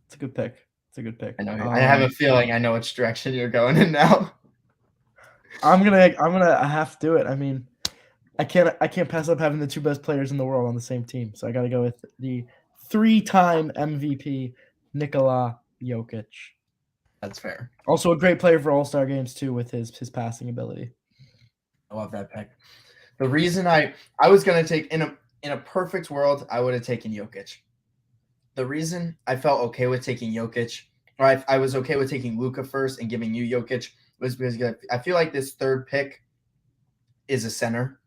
It's a good pick. It's a good pick. I know. I have a feeling I know which direction you're going in now. I have to do it. I mean, I can't pass up having the two best players in the world on the same team. So I got to go with the 3-time MVP Nikola Jokic. That's fair. Also a great player for All-Star games too with his passing ability. I love that pick. The reason I was going to take in a perfect world, I would have taken Jokic. The reason I felt okay with taking Jokic, or I was okay with taking Luka first and giving you Jokic, was because I feel like this third pick is a center.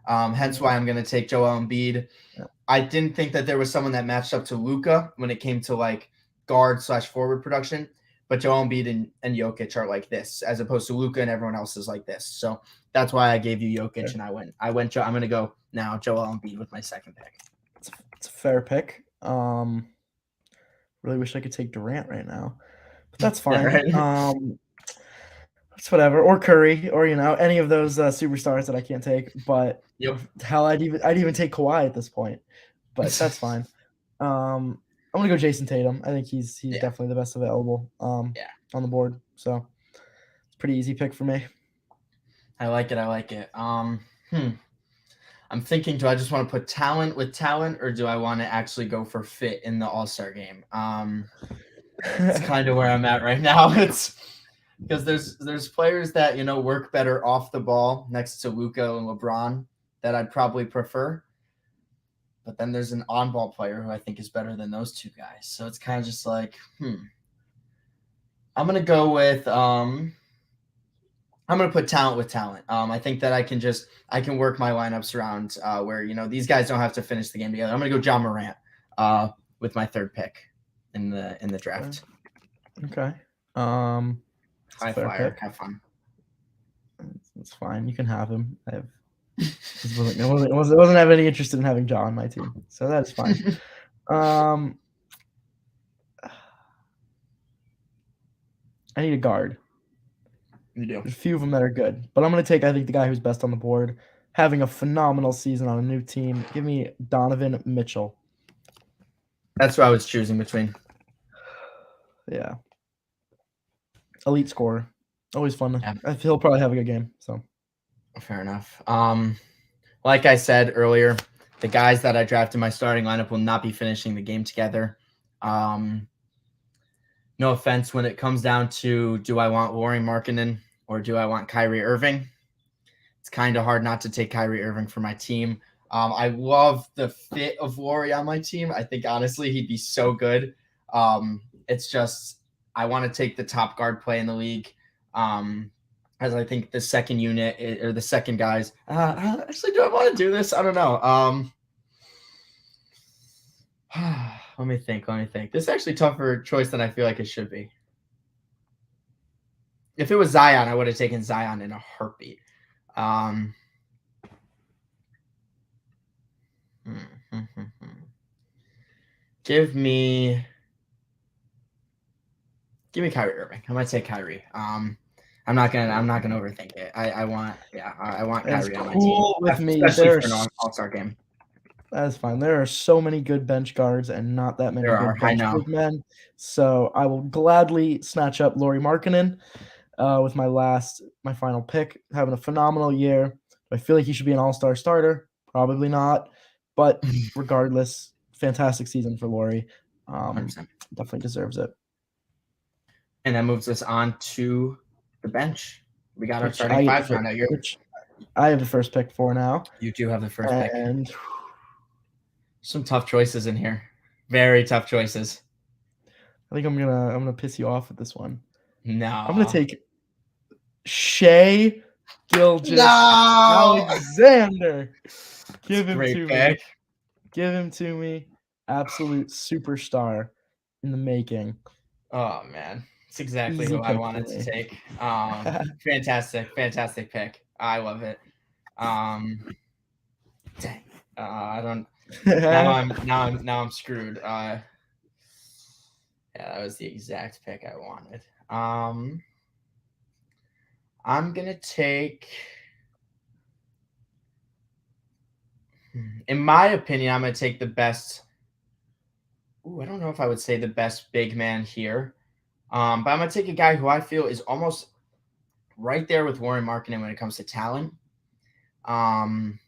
Hence why I'm going to take Joel Embiid. Yeah. I didn't think that there was someone that matched up to Luka when it came to like guard/forward production, but Joel Embiid and Jokic are like this, as opposed to Luka and everyone else is like this. So that's why I gave you Jokic, and I went. I'm going to go now Joel Embiid with my second pick. It's a fair pick. Really wish I could take Durant right now, but that's fine. Yeah, right? It's whatever, or Curry, or any of those superstars that I can't take. But Yep. hell, I'd even take Kawhi at this point. But that's fine. I'm gonna go Jason Tatum. I think he's definitely the best available on the board. So it's a pretty easy pick for me. I like it. I'm thinking, do I just want to put talent with talent, or do I want to actually go for fit in the All-Star game? It's kind of where I'm at right now. It's because there's players that work better off the ball next to Luka and LeBron that I'd probably prefer. But then there's an on-ball player who I think is better than those two guys. So it's kind of just like, I'm gonna go with I'm gonna put talent with talent. I think that I can work my lineups around where these guys don't have to finish the game together. I'm gonna go John Morant with my third pick in the draft. Okay. High flyer, have fun. It's fine. You can have him. I wasn't having any interest in having John on my team, so that's fine. I need a guard. You do. There's a few of them that are good, but I'm going to take, I think, the guy who's best on the board, having a phenomenal season on a new team. Give me Donovan Mitchell. That's what I was choosing between. Yeah. Elite scorer. Always fun. Yeah. I feel he'll probably have a good game. So fair enough. Like I said earlier, the guys that I drafted in my starting lineup will not be finishing the game together. No offense when it comes down to, do I want Lauri Markkanen or do I want Kyrie Irving? It's kind of hard not to take Kyrie Irving for my team. I love the fit of Lauri on my team. I think, honestly, he'd be so good. It's just I want to take the top guard play in the league, as I think the second unit or the second guys. Actually, do I want to do this? I don't know. Let me think. This is actually tougher choice than I feel like it should be. If it was Zion, I would have taken Zion in a heartbeat. Give me Kyrie Irving. I might say Kyrie. I'm not gonna overthink it. I want Kyrie on my team. With me, especially for an All-Star game. That's fine. There are so many good bench guards and not that many good bench big men. So I will gladly snatch up Lauri Markkanen with my final pick. Having a phenomenal year. I feel like he should be an all-star starter. Probably not. But regardless, fantastic season for Lauri. Definitely deserves it. And that moves us on to the bench. We got our starting five now. I have the first pick for now. You do have the first pick. And some tough choices in here. Very tough choices. I think I'm gonna piss you off with this one. No. I'm gonna take Shai Gilgeous-Alexander. Give him to me. Give him to me. Absolute superstar in the making. Oh man. It's exactly who I wanted to take. Fantastic pick. I love it. Dang. now I'm screwed. Yeah, that was the exact pick I wanted. I'm gonna take. In my opinion, I'm gonna take the best. Ooh, I don't know if I would say the best big man here. But I'm gonna take a guy who I feel is almost right there with Warren Markkinen when it comes to talent. Um,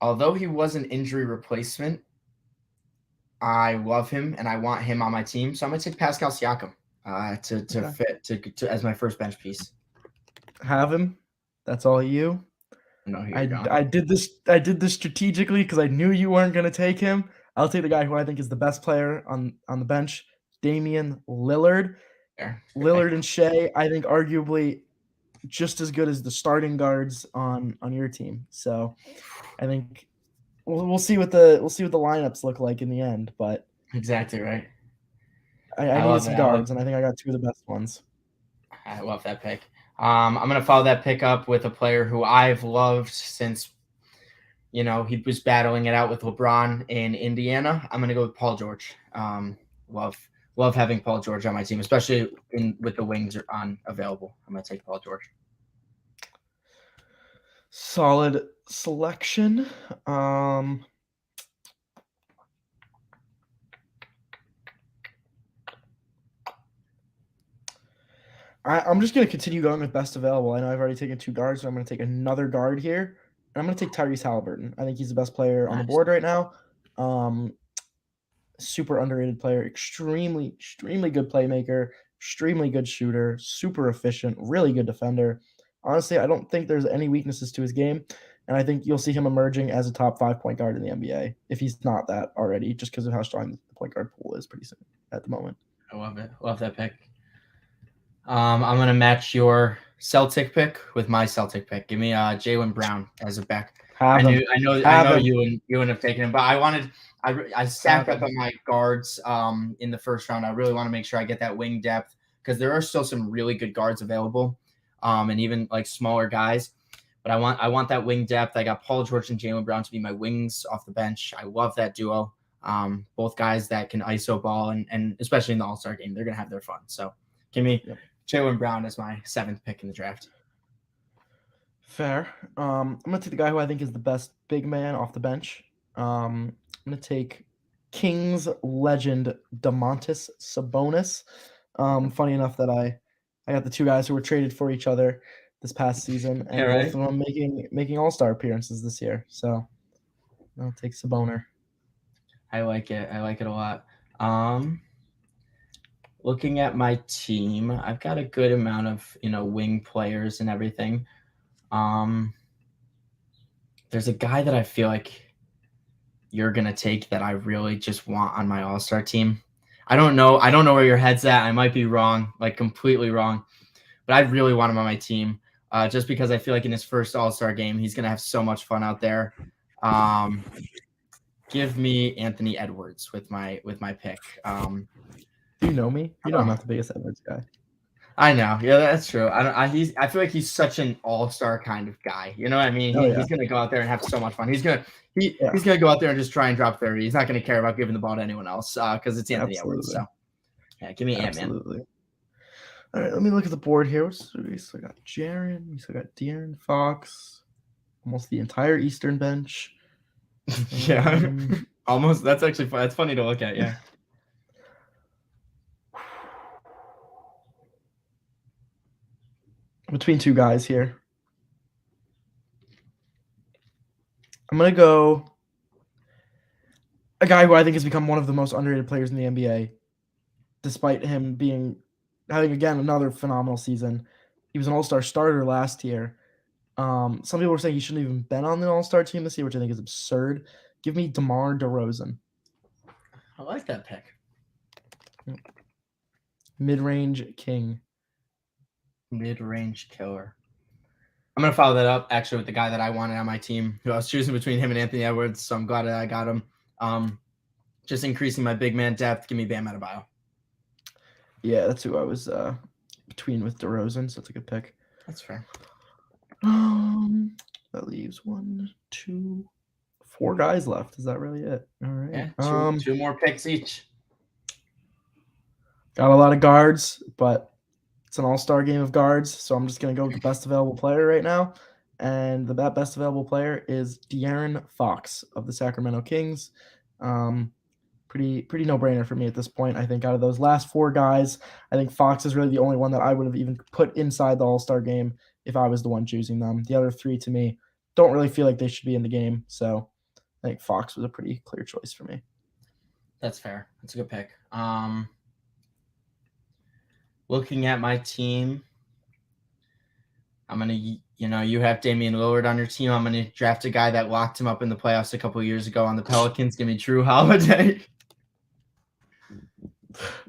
although he was an injury replacement, I love him and I want him on my team. So I'm gonna take Pascal Siakam to Okay. fit to as my first bench piece. Have him. That's all you. I know who you're I going. I did this strategically because I knew you weren't gonna take him. I'll take the guy who I think is the best player on the bench, Damian Lillard. There. Good pick. Lillard and Shea, I think arguably just as good as the starting guards on your team. So I think we'll see what the lineups look like in the end. But Exactly right. I I needed love it. some guards, and I think I got two of the best ones. I love that pick. I'm going to follow that pick up with a player who I've loved since, he was battling it out with LeBron in Indiana. I'm going to go with Paul George. Love having Paul George on my team, especially with the wings on available. I'm going to take Paul George. Solid selection. I'm just going to continue going with best available. I know I've already taken two guards, so I'm going to take another guard here. And I'm going to take Tyrese Halliburton. I think he's the best player on the board right now. Super underrated player, extremely good playmaker, extremely good shooter, super efficient, really good defender. Honestly, I don't think there's any weaknesses to his game, and I think you'll see him emerging as a top 5 point guard in the NBA if he's not that already, just because of how strong the point guard pool is pretty soon at the moment. I love it. Love that pick. I'm going to match your Celtic pick with my Celtic pick. Give me Jaylen Brown as a back. I know you wouldn't have taken him, but I stacked up on my guards in the first round. I really want to make sure I get that wing depth because there are still some really good guards available, and even like smaller guys. But I want that wing depth. I got Paul George and Jaylen Brown to be my wings off the bench. I love that duo. Both guys that can ISO ball and especially in the All-Star game, they're gonna have their fun. So give me Jaylen Brown as my 7th pick in the draft. Fair. I'm gonna take the guy who I think is the best big man off the bench. I'm gonna take Kings legend Domantas Sabonis. Funny enough that I got the two guys who were traded for each other this past season, and both of them making All-Star appearances this year. So I'll take Sabonis. I like it. I like it a lot. Looking at my team, I've got a good amount of wing players and everything. There's a guy that I feel like you're gonna take that I really just want on my All-Star team. I don't know where your head's at. I might be wrong, like completely wrong, but I really want him on my team. Just because I feel like in his first All-Star game, he's gonna have so much fun out there. Give me Anthony Edwards with my pick. Do you know me? You know I'm not the biggest Edwards guy. I know. Yeah, that's true. I feel like he's such an all-star kind of guy. You know what I mean? He's gonna go out there and have so much fun. He's gonna go out there and just try and drop 30. He's not gonna care about giving the ball to anyone else because it's Anthony Edwards. So yeah, give me Ant-Man. Absolutely. All right, let me look at the board here. We still got Jaren. We still got De'Aaron Fox. Almost the entire Eastern bench. Yeah, almost. That's actually fun. That's funny to look at. Yeah. Between two guys here. I'm going to go a guy who I think has become one of the most underrated players in the NBA, despite him having, again, another phenomenal season. He was an all-star starter last year. Some people were saying he shouldn't have even been on the all-star team this year, which I think is absurd. Give me DeMar DeRozan. I like that pick. Mid-range king. Mid-range killer. I'm going to follow that up, actually, with the guy that I wanted on my team, who I was choosing between him and Anthony Edwards, so I'm glad that I got him. Just increasing my big man depth. Give me Bam Adebayo. Yeah, that's who I was between with DeRozan, so that's a good pick. That's fair. That leaves 1, 2, 4 guys left. Is that really it? All right. Yeah, two more picks each. Got a lot of guards, but it's an all-star game of guards, so I'm just gonna go with the best available player right now. And that best available player is De'Aaron Fox of the Sacramento Kings. Pretty no-brainer for me at this point. I think out of those last 4 guys, I think Fox is really the only one that I would have even put inside the All-Star game if I was the one choosing them. The other 3 to me don't really feel like they should be in the game, so I think Fox was a pretty clear choice for me. That's fair. That's a good pick. Looking at my team, I'm going to, you have Damian Lillard on your team. I'm going to draft a guy that locked him up in the playoffs a couple of years ago on the Pelicans. Give me Drew Holiday.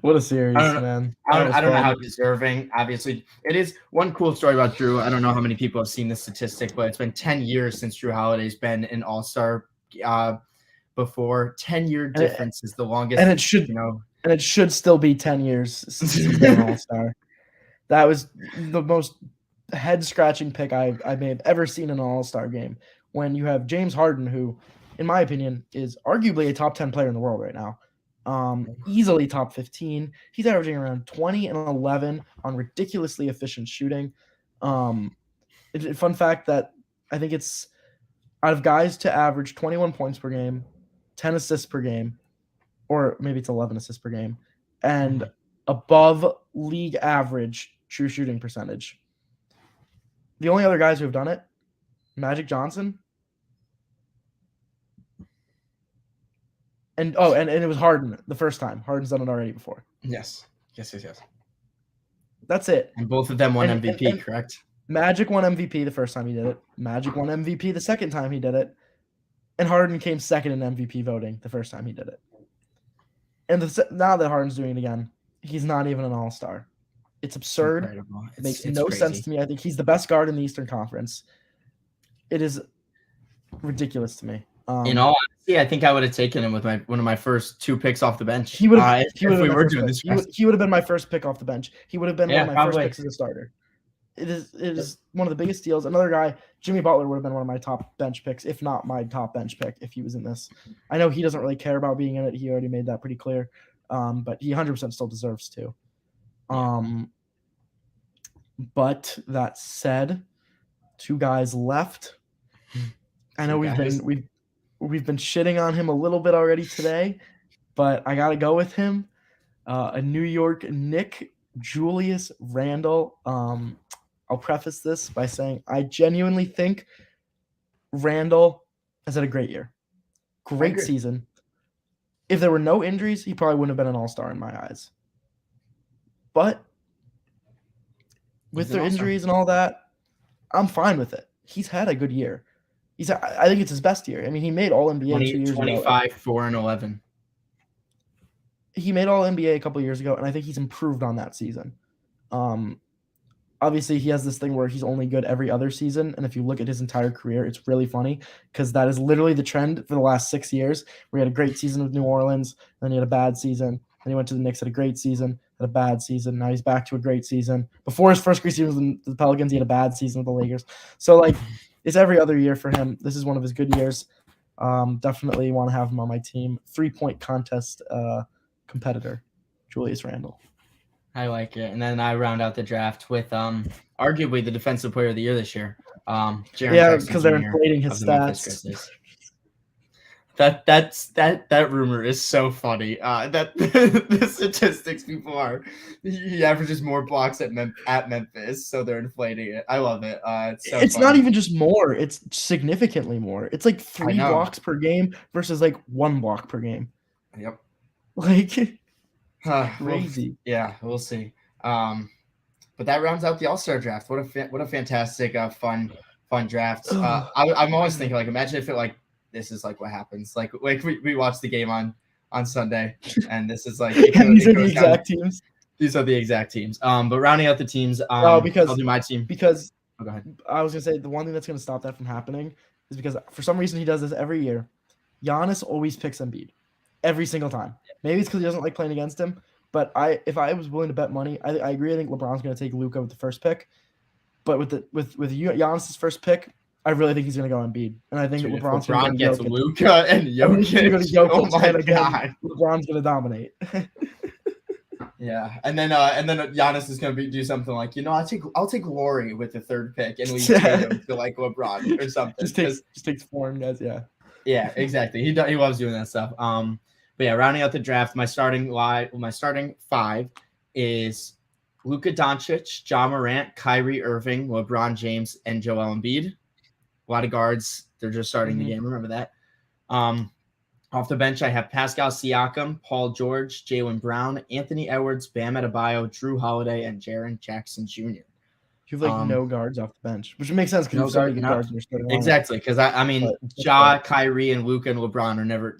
What a series, man. I don't know how deserving. Obviously, it is one cool story about Drew. I don't know how many people have seen this statistic, but it's been 10 years since Drew Holiday's been an all-star before. 10-year difference is the longest. And it should still be 10 years since he's been an all-star. That was the most head-scratching pick I may have ever seen in an all-star game. When you have James Harden, who, in my opinion, is arguably a top 10 player in the world right now. Easily top 15. He's averaging around 20 and 11 on ridiculously efficient shooting. Fun fact that I think it's out of guys to average 21 points per game, 10 assists per game, or maybe it's 11 assists per game, and above league average true shooting percentage. The only other guys who have done it, Magic Johnson, and it was Harden the first time. Harden's done it already before. Yes. That's it. And both of them won MVP, correct? Magic won MVP the first time he did it. Magic won MVP the second time he did it. And Harden came second in MVP voting the first time he did it. And now that Harden's doing it again, he's not even an all-star. It's absurd. It makes no sense to me. I think he's the best guard in the Eastern Conference. It is ridiculous to me. In all honesty, I think I would have taken him with one of my first 2 picks off the bench. He would have been my first pick off the bench. He would have been one of my first picks as a starter. It is one of the biggest steals. Another guy, Jimmy Butler, would have been one of my top bench picks, if not my top bench pick, if he was in this. I know he doesn't really care about being in it. He already made that pretty clear. But he 100% still deserves to. But that said, 2 guys left. I know we've been shitting on him a little bit already today, but I got to go with him. A New York Knick, Julius Randle. I'll preface this by saying I genuinely think Randle has had a great year. Great season. If there were no injuries, he probably wouldn't have been an all-star in my eyes. But with the injuries and all that, I'm fine with it. He's had a good year. I think it's his best year. I mean, he made All-NBA 2 years 25, 4, and 11. He made All-NBA a couple years ago, and I think he's improved on that season. Obviously, he has this thing where he's only good every other season, and if you look at his entire career, it's really funny because that is literally the trend for the last 6 years, where he had a great season with New Orleans, then he had a bad season, then he went to the Knicks, had a great season, had a bad season, now he's back to a great season. Before his first great season with the Pelicans, he had a bad season with the Lakers. So, it's every other year for him. This is one of his good years. Definitely want to have him on my team. 3-point contest competitor, Julius Randle. I like it. And then I round out the draft with arguably the defensive player of the year this year. Because they're inflating his stats. That rumor is so funny. That the statistics people are. He averages more blocks at Memphis, so they're inflating it. I love it. It's not even just more; it's significantly more. It's like 3 blocks per game versus 1 block per game. Yep. Crazy. We'll see. But that rounds out the All-Star draft. What a fantastic, fun draft. I'm always thinking imagine if it this is what happens. We watch the game on Sunday, and this is these are the exact teams. These are the exact teams. But rounding out the teams, because I'll do my team. Because go ahead. I was gonna say the one thing that's gonna stop that from happening is because for some reason he does this every year. Giannis always picks Embiid every single time. Maybe it's because he doesn't like playing against him. But if I was willing to bet money, I agree. I think LeBron's going to take Luka with the first pick. But with Giannis's first pick, I really think he's going to go Embiid, and I think Dude, if LeBron's going to LeBron go gets Jokic. Luka and I think he's going to Jokic, go oh Jokic, my and again, god. LeBron's going to dominate. Yeah, and then Giannis is gonna do something like, I'll take Lori with the third pick and leave Tatum to like LeBron or something. just takes foreign guys. Yeah. Yeah, exactly. He loves doing that stuff. But yeah, rounding out the draft, my starting five is Luka Doncic, Ja Morant, Kyrie Irving, LeBron James, and Joel Embiid. A lot of guards. They're just starting the game. Remember that. Off the bench, I have Pascal Siakam, Paul George, Jaylen Brown, Anthony Edwards, Bam Adebayo, Drew Holiday, and Jaren Jackson Jr. You have like no guards off the bench, which makes sense because you have so many good guards in your starting lineup. Exactly, because I mean, Ja, Kyrie, and Luka and LeBron are never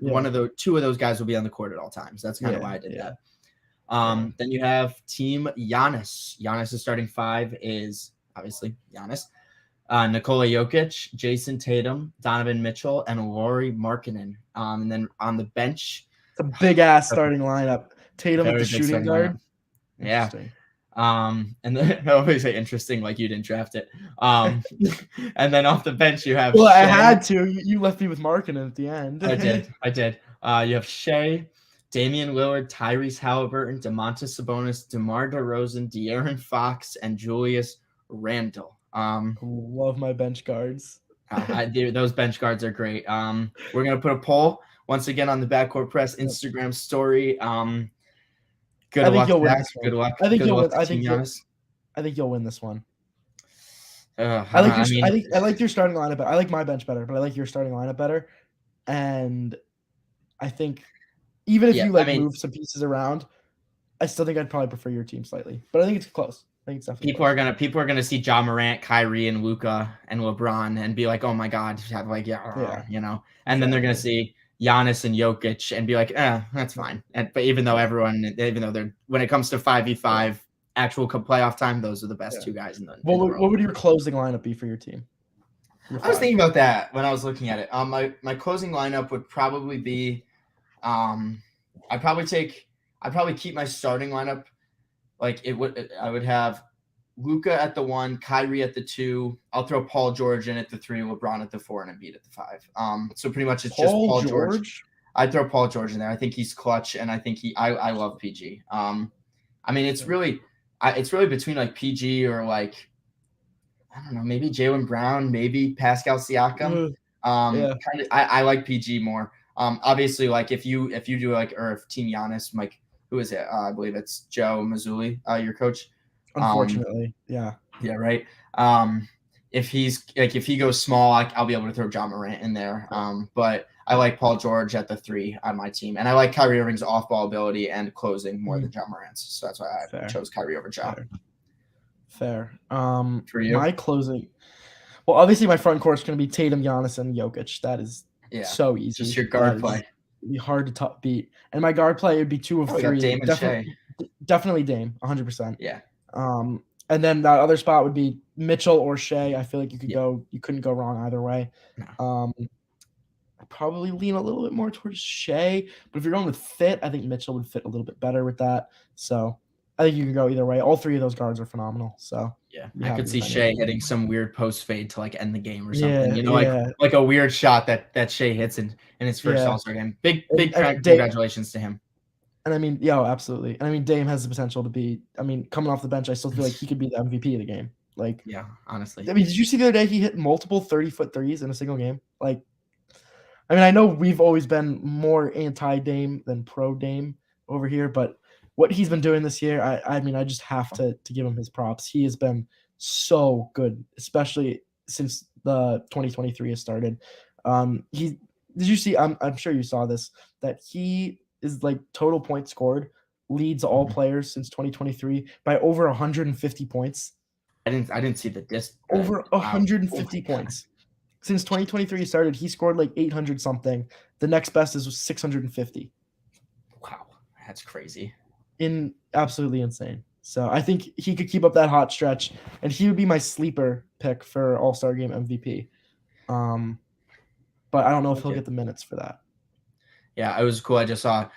two of those guys will be on the court at all times. That's kind of why I did that. Then you have Team Giannis. Giannis' starting five is obviously Giannis, Nikola Jokic, Jason Tatum, Donovan Mitchell, and Lauri Markkanen. And then on the bench, it's a big ass starting lineup. Tatum at the shooting guard. Yeah. And then I always say interesting, like you didn't draft it. And then off the bench you have. Well, Shea. I had to. You left me with Markkanen at the end. I did. You have Shea, Damian Lillard, Tyrese Halliburton, DeMontis Sabonis, DeMar DeRozan, De'Aaron Fox, and Julius Randle. Love my bench guards. Those bench guards are great. We're gonna put a poll once again on the Backcourt Press Instagram story. Good luck, Zach. Good luck. I think you'll win this one. I like your starting lineup better. I like my bench better, but I like your starting lineup better. And I think even if you move some pieces around, I still think I'd probably prefer your team slightly. But I think it's close. I think it's definitely people are gonna see Ja Morant, Kyrie, and Luka and LeBron and be like, oh my god, and then they're gonna see Giannis and Jokic and be like, that's fine. But even though they're when it comes to 5v5 actual playoff time, those are the best two guys in the world. What would your closing lineup be for your team? I was thinking about that when I was looking at it. My closing lineup would probably be, I'd probably keep my starting lineup. I would have Luka at the 1, Kyrie at the 2. I'll throw Paul George in at the 3, LeBron at the 4, and Embiid at the 5. So pretty much it's just Paul George. I'd throw Paul George in there. I think he's clutch, and I think I love PG. I mean, it's really between like PG or like, I don't know, maybe Jaylen Brown, maybe Pascal Siakam. I like PG more. Obviously, like if you do or if Team Giannis, like. Who is it? I believe it's Joe Mazzulla, your coach. Unfortunately, yeah. Yeah, right. If he goes small, I'll be able to throw Ja Morant in there. But I like Paul George at the 3 on my team, and I like Kyrie Irving's off-ball ability and closing more than Ja Morant's. So that's why I chose Kyrie over Ja. Fair. For you, my closing. Well, obviously my front court is going to be Tatum, Giannis, and Jokic. That is so easy. Just your guard play. It'd be hard to beat. And my guard play would be 2 of 3. Dame and Shea. Definitely Dame, 100%. Yeah. And then that other spot would be Mitchell or Shea. I feel like you couldn't go wrong either way. No. I'd probably lean a little bit more towards Shea, but if you're going with fit, I think Mitchell would fit a little bit better with that. So I think you can go either way. All 3 of those guards are phenomenal. So yeah, I could see Shea hitting some weird post fade to like end the game or something. Like a weird shot that Shea hits in his first All-Star game. Big congratulations to him. And I mean, absolutely. And I mean, Dame has the potential to be. I mean, coming off the bench, I still feel like he could be the MVP of the game. Like, yeah, honestly. I mean, did you see the other day he hit multiple 30-foot threes in a single game? Like, I mean, I know we've always been more anti-Dame than pro-Dame over here, but what he's been doing this year, I mean, I just have to give him his props. He has been so good, especially since the 2023 has started. Did you see? I'm sure you saw this, that he is like total points scored leads all players since 2023 by over 150 points. I didn't see the over 150 points. Since 2023 started, he scored like 800 something. The next best is 650. Wow, that's crazy. Absolutely insane. So I think he could keep up that hot stretch, and he would be my sleeper pick for All-Star Game MVP. But I don't know if he'll get the minutes for that. Yeah, it was cool. I just saw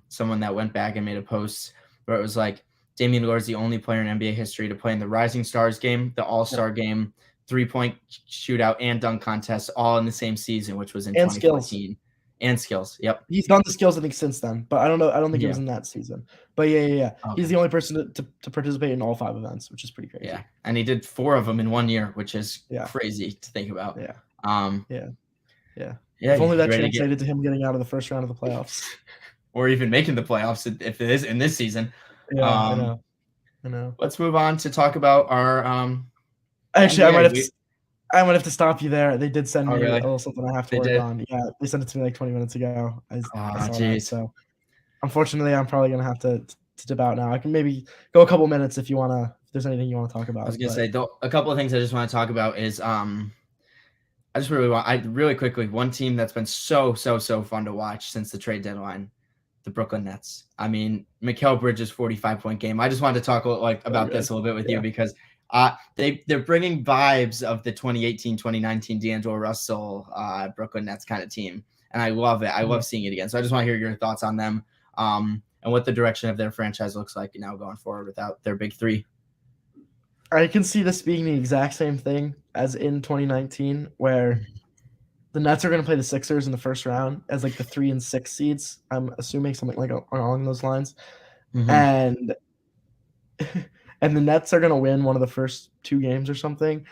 someone that went back and made a post where it was like Damian Lillard is the only player in NBA history to play in the Rising Stars game, the All-Star game, 3-point shootout and dunk contest all in the same season, which was in And 2014. And skills. Yep. He's done the skills, I think, since then, but I don't know. I don't think it Yeah. was in that season. But yeah. Okay. He's the only person to participate in all 5 events, which is pretty crazy. Yeah, and he did 4 of them in 1 year, which is Yeah. crazy to think about. Yeah. Yeah. If only that translated to him getting out of the first round of the playoffs. Or even making the playoffs if it is in this season. Yeah, I know. Let's move on to talk about our Actually, NBA. I might have to stop you there. They did send me really? a little something I have to work on. Yeah, they sent it to me like 20 minutes ago. I saw that. So unfortunately, I'm probably gonna have to dip out now. I can maybe go a couple minutes if there's anything you want to talk about. I was gonna say a couple of things I just want to talk about is really quickly, one team that's been so fun to watch since the trade deadline, the Brooklyn Nets. I mean, Mikal Bridges' 45-point game. I just wanted to talk about this a little bit with you because they're bringing vibes of the 2018-2019 D'Angelo Russell Brooklyn Nets kind of team, and I love it. I love seeing it again. So I just want to hear your thoughts on them and what the direction of their franchise looks like now going forward without their big 3. I can see this being the exact same thing as in 2019, where the Nets are going to play the Sixers in the first round as like the 3 and 6 seeds. I'm assuming something like along those lines, and the Nets are going to win one of the first 2 games or something,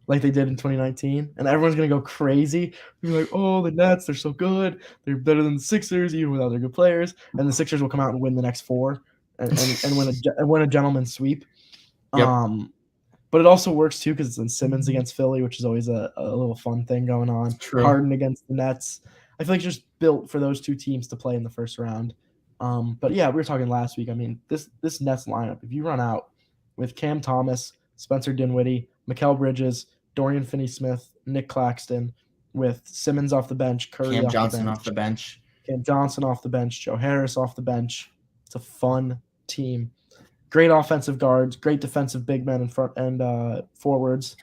like they did in 2019, and everyone's going to go crazy. They're like, "Oh, the Nets, they're so good. They're better than the Sixers, even without their good players." And the Sixers will come out and win the next 4 and win a gentleman's sweep. Yep. But it also works too because it's in Simmons against Philly, which is always a little fun thing going on. True. Harden against the Nets. I feel like it's just built for those 2 teams to play in the first round. But yeah, we were talking last week. I mean, this Nets lineup, if you run out with Cam Thomas, Spencer Dinwiddie, Mikal Bridges, Dorian Finney-Smith, Nick Claxton, with Simmons off the bench, Curry Cam off Johnson the bench, off the bench, Cam Johnson off the bench, Joe Harris off the bench. It's a fun team. Great offensive guards, great defensive big men in front and forwards.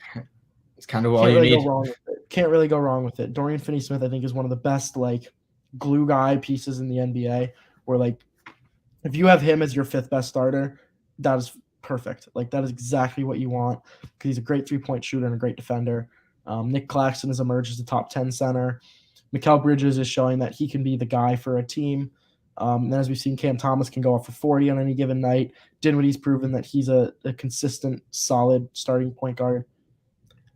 It's kind of all you need. Can't really go wrong with it. Dorian Finney-Smith, I think, is one of the best like glue guy pieces in the NBA. Where like, if you have him as your 5th best starter, that is perfect. Like that is exactly what you want because he's a great 3-point shooter and a great defender. Nick Claxton has emerged as a top 10 center. Mikal Bridges is showing that he can be the guy for a team. And as we've seen, Cam Thomas can go off for 40 on any given night. Dinwiddie's proven that he's a consistent, solid starting point guard.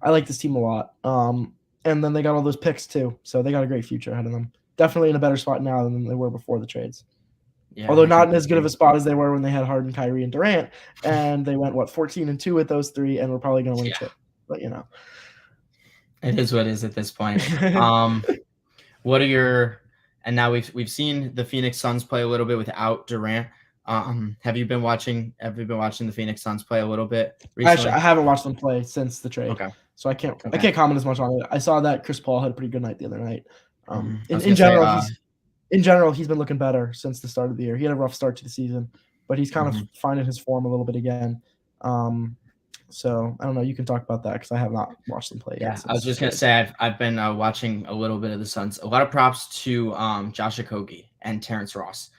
I like this team a lot. And then they got all those picks too, so they got a great future ahead of them. Definitely in a better spot now than they were before the trades. Yeah, although not in as good of a spot as they were when they had Harden, Kyrie, and Durant, and they went 14-2 with those 3, and we're probably going to win a chip. But it is what it is at this point. What are your And now we've seen the Phoenix Suns play a little bit without Durant. Have you been watching the Phoenix Suns play a little bit recently? Actually, I haven't watched them play since the trade. Okay. So I can't comment as much on it. I saw that Chris Paul had a pretty good night the other night. In general, he's been looking better since the start of the year. He had a rough start to the season, but he's kind of finding his form a little bit again. So I don't know. You can talk about that because I have not watched them play yet. Yeah, I was just gonna say I've been watching a little bit of the Suns. A lot of props to Josh Okogie and Terrence Ross.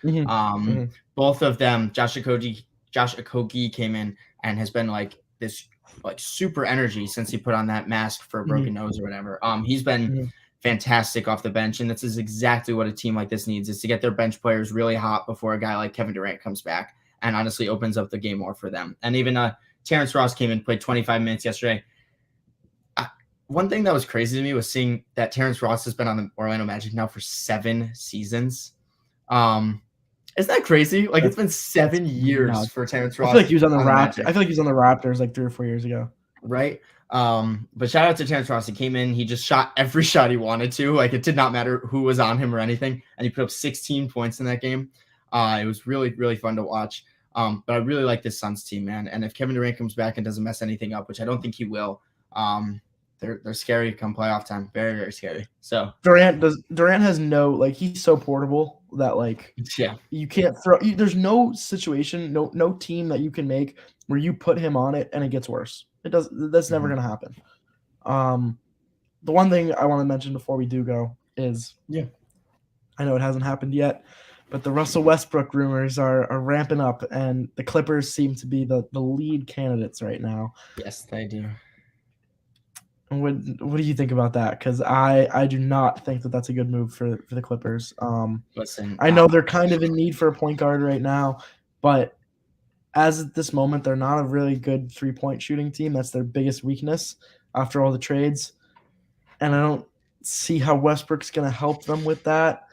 Both of them. Josh Okogie came in and has been like this super energy since he put on that mask for a broken nose or whatever. He's been fantastic off the bench, and this is exactly what a team like this needs: is to get their bench players really hot before a guy like Kevin Durant comes back and honestly opens up the game more for them. And even Terrence Ross came in, played 25 minutes yesterday. One thing that was crazy to me was seeing that Terrence Ross has been on the Orlando Magic now for 7 seasons. Isn't that crazy? Like, it's been 7 years for Terrence Ross. I feel like he was on the Raptors. I feel like he was on the Raptors like 3 or 4 years ago. Right. But shout out to Terrence Ross. He came in, he just shot every shot he wanted to. Like, it did not matter who was on him or anything. And he put up 16 points in that game. It was really, really fun to watch. But I really like this Suns team, man. And if Kevin Durant comes back and doesn't mess anything up, which I don't think he will, they're scary come playoff time. Very, very scary. So Durant has no, he's so portable that you can't throw. There's no situation, no team that you can make where you put him on it and it gets worse. That's never going to happen. The one thing I want to mention before we do go is, I know it hasn't happened yet, but the Russell Westbrook rumors are ramping up, and the Clippers seem to be the lead candidates right now. Yes, they do. What do you think about that? Because I do not think that that's a good move for the Clippers. Listen, I know they're kind of in need for a point guard right now, but as at this moment, they're not a really good 3-point shooting team. That's their biggest weakness after all the trades, and I don't see how Westbrook's going to help them with that.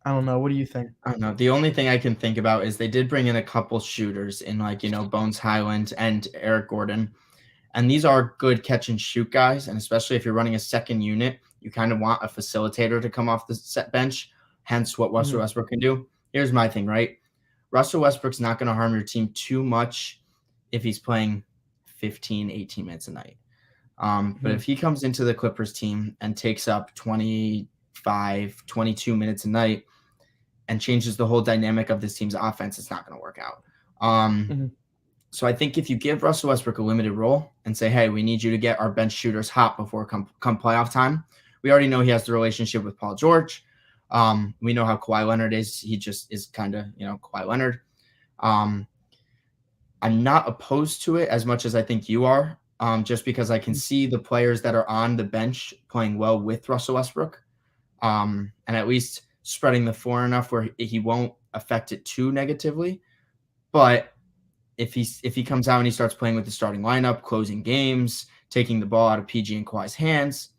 I don't know. What do you think? I don't know. The only thing I can think about is they did bring in a couple shooters in, like, Bones Highland and Eric Gordon. And these are good catch and shoot guys. And especially if you're running a second unit, you kind of want a facilitator to come off the set bench, hence what Russell Westbrook can do. Here's my thing, right? Russell Westbrook's not going to harm your team too much if he's playing 15, 18 minutes a night. But if he comes into the Clippers team and takes up 25, 22 minutes a night and changes the whole dynamic of this team's offense, it's not going to work out. So I think if you give Russell Westbrook a limited role and say, hey, we need you to get our bench shooters hot before come playoff time. We already know he has the relationship with Paul George. We know how Kawhi Leonard is. He just is kind of, Kawhi Leonard. I'm not opposed to it as much as I think you are, just because I can see the players that are on the bench playing well with Russell Westbrook, and at least spreading the floor enough where he won't affect it too negatively. But if he comes out and he starts playing with the starting lineup, closing games, taking the ball out of PG and Kawhi's hands,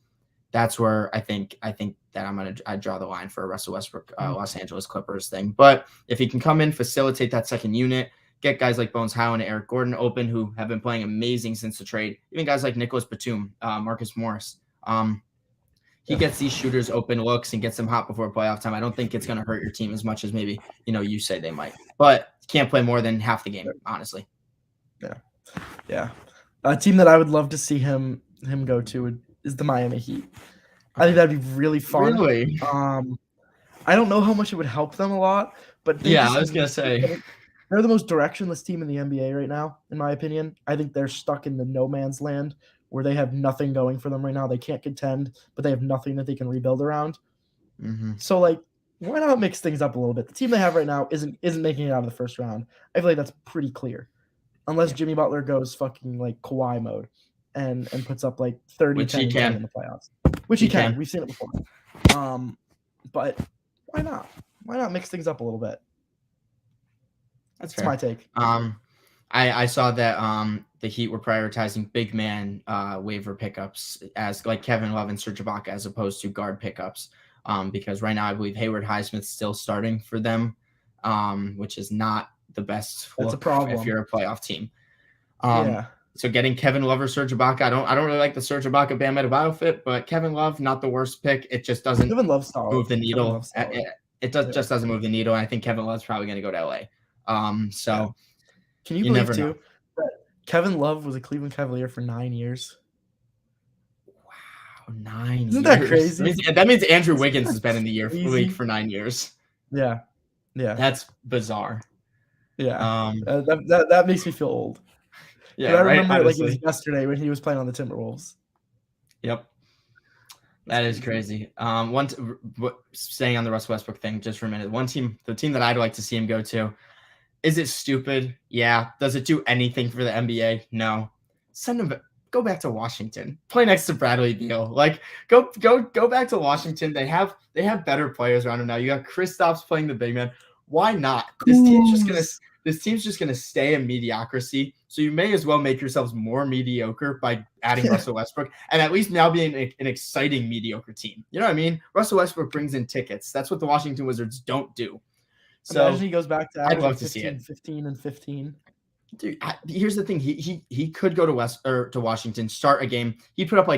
that's where I think that I draw the line for a Russell Westbrook Los Angeles Clippers thing. But if he can come in, facilitate that second unit, get guys like Bones Highland and Eric Gordon open, who have been playing amazing since the trade, even guys like Nicholas Batum, Marcus Morris. He gets these shooters open looks and gets them hot before playoff time. I don't think it's going to hurt your team as much as maybe, you say they might. But can't play more than half the game, honestly. Yeah. A team that I would love to see him go to is the Miami Heat. I think that'd be really fun. Really? I don't know how much it would help them a lot, but I was going to say. They're the most directionless team in the NBA right now, in my opinion. I think they're stuck in the no man's land where they have nothing going for them right now. They can't contend, but they have nothing that they can rebuild around. So, why not mix things up a little bit? The team they have right now isn't making it out of the first round. I feel like that's pretty clear. Unless Jimmy Butler goes fucking Kawhi mode and puts up 30 10 in the playoffs. Which he can. We've seen it before. But why not? Why not mix things up a little bit? That's my take. I saw that the Heat were prioritizing big man waiver pickups as Kevin Love and Serge Ibaka as opposed to guard pickups. Because right now I believe Hayward Highsmith's still starting for them, which is not the best look. That's a problem if you're a playoff team. So getting Kevin Love or Serge Ibaka, I don't really like the Serge Ibaka Bam Adebayo fit, but Kevin Love, not the worst pick. It just doesn't move the needle. It just doesn't move the needle. And I think Kevin Love's probably going to go to LA. Can you believe too that Kevin Love was a Cleveland Cavalier for 9 years? Wow, 9 years. Isn't that crazy? That means Andrew Wiggins has been in the league for 9 years. Yeah. That's bizarre. Yeah. That makes me feel old. Yeah, I remember it like it was yesterday when he was playing on the Timberwolves. Yep. That is crazy. Staying on the Russell Westbrook thing just for a minute. The team that I'd like to see him go to. Is it stupid? Yeah. Does it do anything for the NBA? No. Send him. Go back to Washington. Play next to Bradley Beal. Go back to Washington. They have better players around him now. You got Kristaps playing the big man. Why not? This team's just gonna stay in mediocrity. So you may as well make yourselves more mediocre by adding Russell Westbrook and at least now being an exciting mediocre team. You know what I mean? Russell Westbrook brings in tickets. That's what the Washington Wizards don't do. So imagine he goes back to I'd love to see it. 15 and 15. Dude, here's the thing. He could go to Washington, start a game. He put up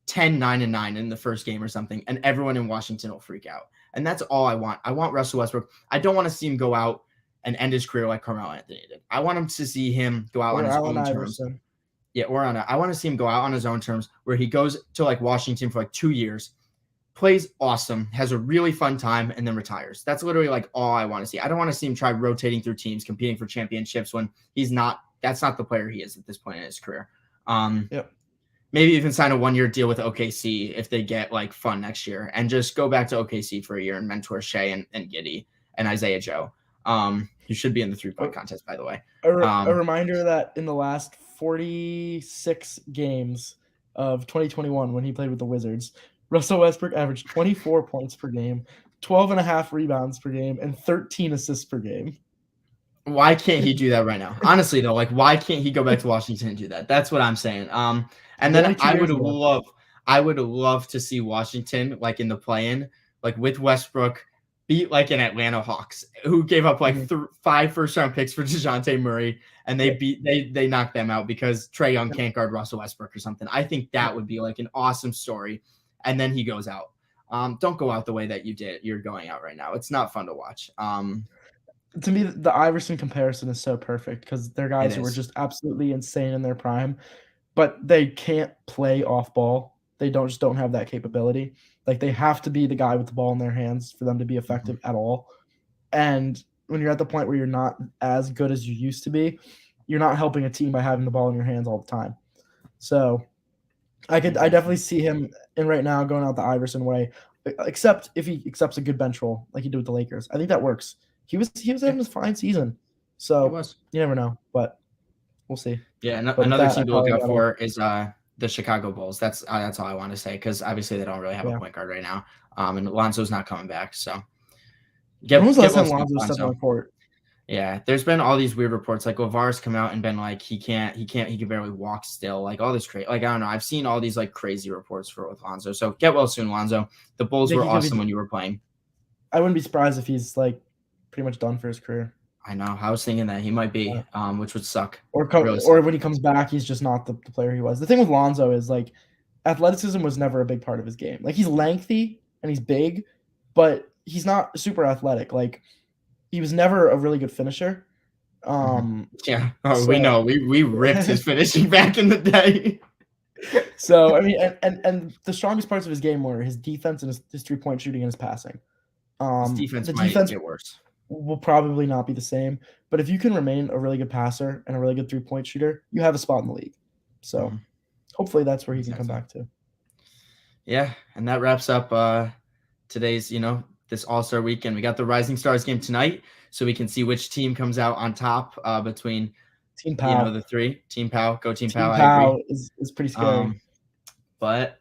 10, 9, and 9 in the first game or something, and everyone in Washington will freak out. And that's all I want. I want Russell Westbrook. I don't want to see him go out and end his career like Carmelo Anthony did. I want him to see him go out on his own terms. Yeah, I want to see him go out on his own terms where he goes to Washington for 2 years, plays awesome, has a really fun time, and then retires. That's literally all I want to see. I don't want to see him try rotating through teams, competing for championships when that's not the player he is at this point in his career. Maybe even sign a 1-year deal with OKC if they get fun next year and just go back to OKC for a year and mentor Shea and Giddey and Isaiah Joe. You should be in the 3-point contest, by the way. A reminder that in the last 46 games of 2021 when he played with the Wizards, Russell Westbrook averaged 24 points per game, 12 and a half rebounds per game, and 13 assists per game. Why can't he do that right now? Honestly, though, like why can't he go back to Washington and do that? That's what I'm saying. And then Only 2 years ago. I would love to see Washington like in the play-in, like with Westbrook, beat like an Atlanta Hawks who gave up like 5 first-round picks for DeJounte Murray, and they knocked them out because Trae Young can't guard Russell Westbrook or something. I think that would be like an awesome story. And then he goes out. Don't go out the way that you're going out right now. It's not fun to watch. To me, the Iverson comparison is so perfect because they're guys who were is. just absolutely insane in their prime, but they can't play off ball. They just don't have that capability. Like they have to be the guy with the ball in their hands for them to be effective at all. And when you're at the point where you're not as good as you used to be, you're not helping a team by having the ball in your hands all the time. So I definitely see him in right now going out the Iverson way, except if he accepts a good bench role like he did with the Lakers. I think that works. He was having a fine season, so you never know, but we'll see. Yeah, another team to look out for is the Chicago Bulls. That's all I want to say because obviously they don't really have a point guard right now, and Lonzo's not coming back. So when was the last time Lonzo stepped on the court? Yeah, there's been all these weird reports. Like LeVar's come out and been like he can barely walk still. Like all this crazy. Like I don't know. I've seen all these like crazy reports with Lonzo. So get well soon, Lonzo. The Bulls were awesome when you were playing. I wouldn't be surprised if he's like pretty much done for his career. I know. I was thinking that he might be, which would suck. Or when he comes back, he's just not the player he was. The thing with Lonzo is like athleticism was never a big part of his game. Like he's lengthy and he's big, but he's not super athletic. Like he was never a really good finisher. Yeah. Oh, we know. We ripped his finishing back in the day. So I mean, and the strongest parts of his game were his defense and his 3-point shooting and his passing. His defense might get worse. Will probably not be the same, but if you can remain a really good passer and a really good 3-point shooter, you have a spot in the league. So hopefully that's where he can come back to. Yeah, and that wraps up today's, this All-Star weekend. We got the Rising Stars game tonight, so we can see which team comes out on top between Team Pau. The three. Team Pau. Go Team Pau. Pau is pretty scary. But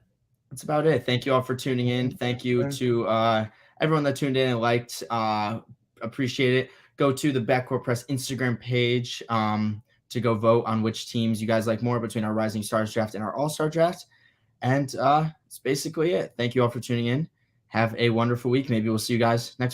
that's about it. Thank you all for tuning in. Thank you to everyone that tuned in and liked. Appreciate it. Go to the Backcourtpress Instagram page to go vote on which teams you guys like more between our Rising Stars draft and our All-Star draft. And that's basically it. Thank you all for tuning in. Have a wonderful week. Maybe we'll see you guys next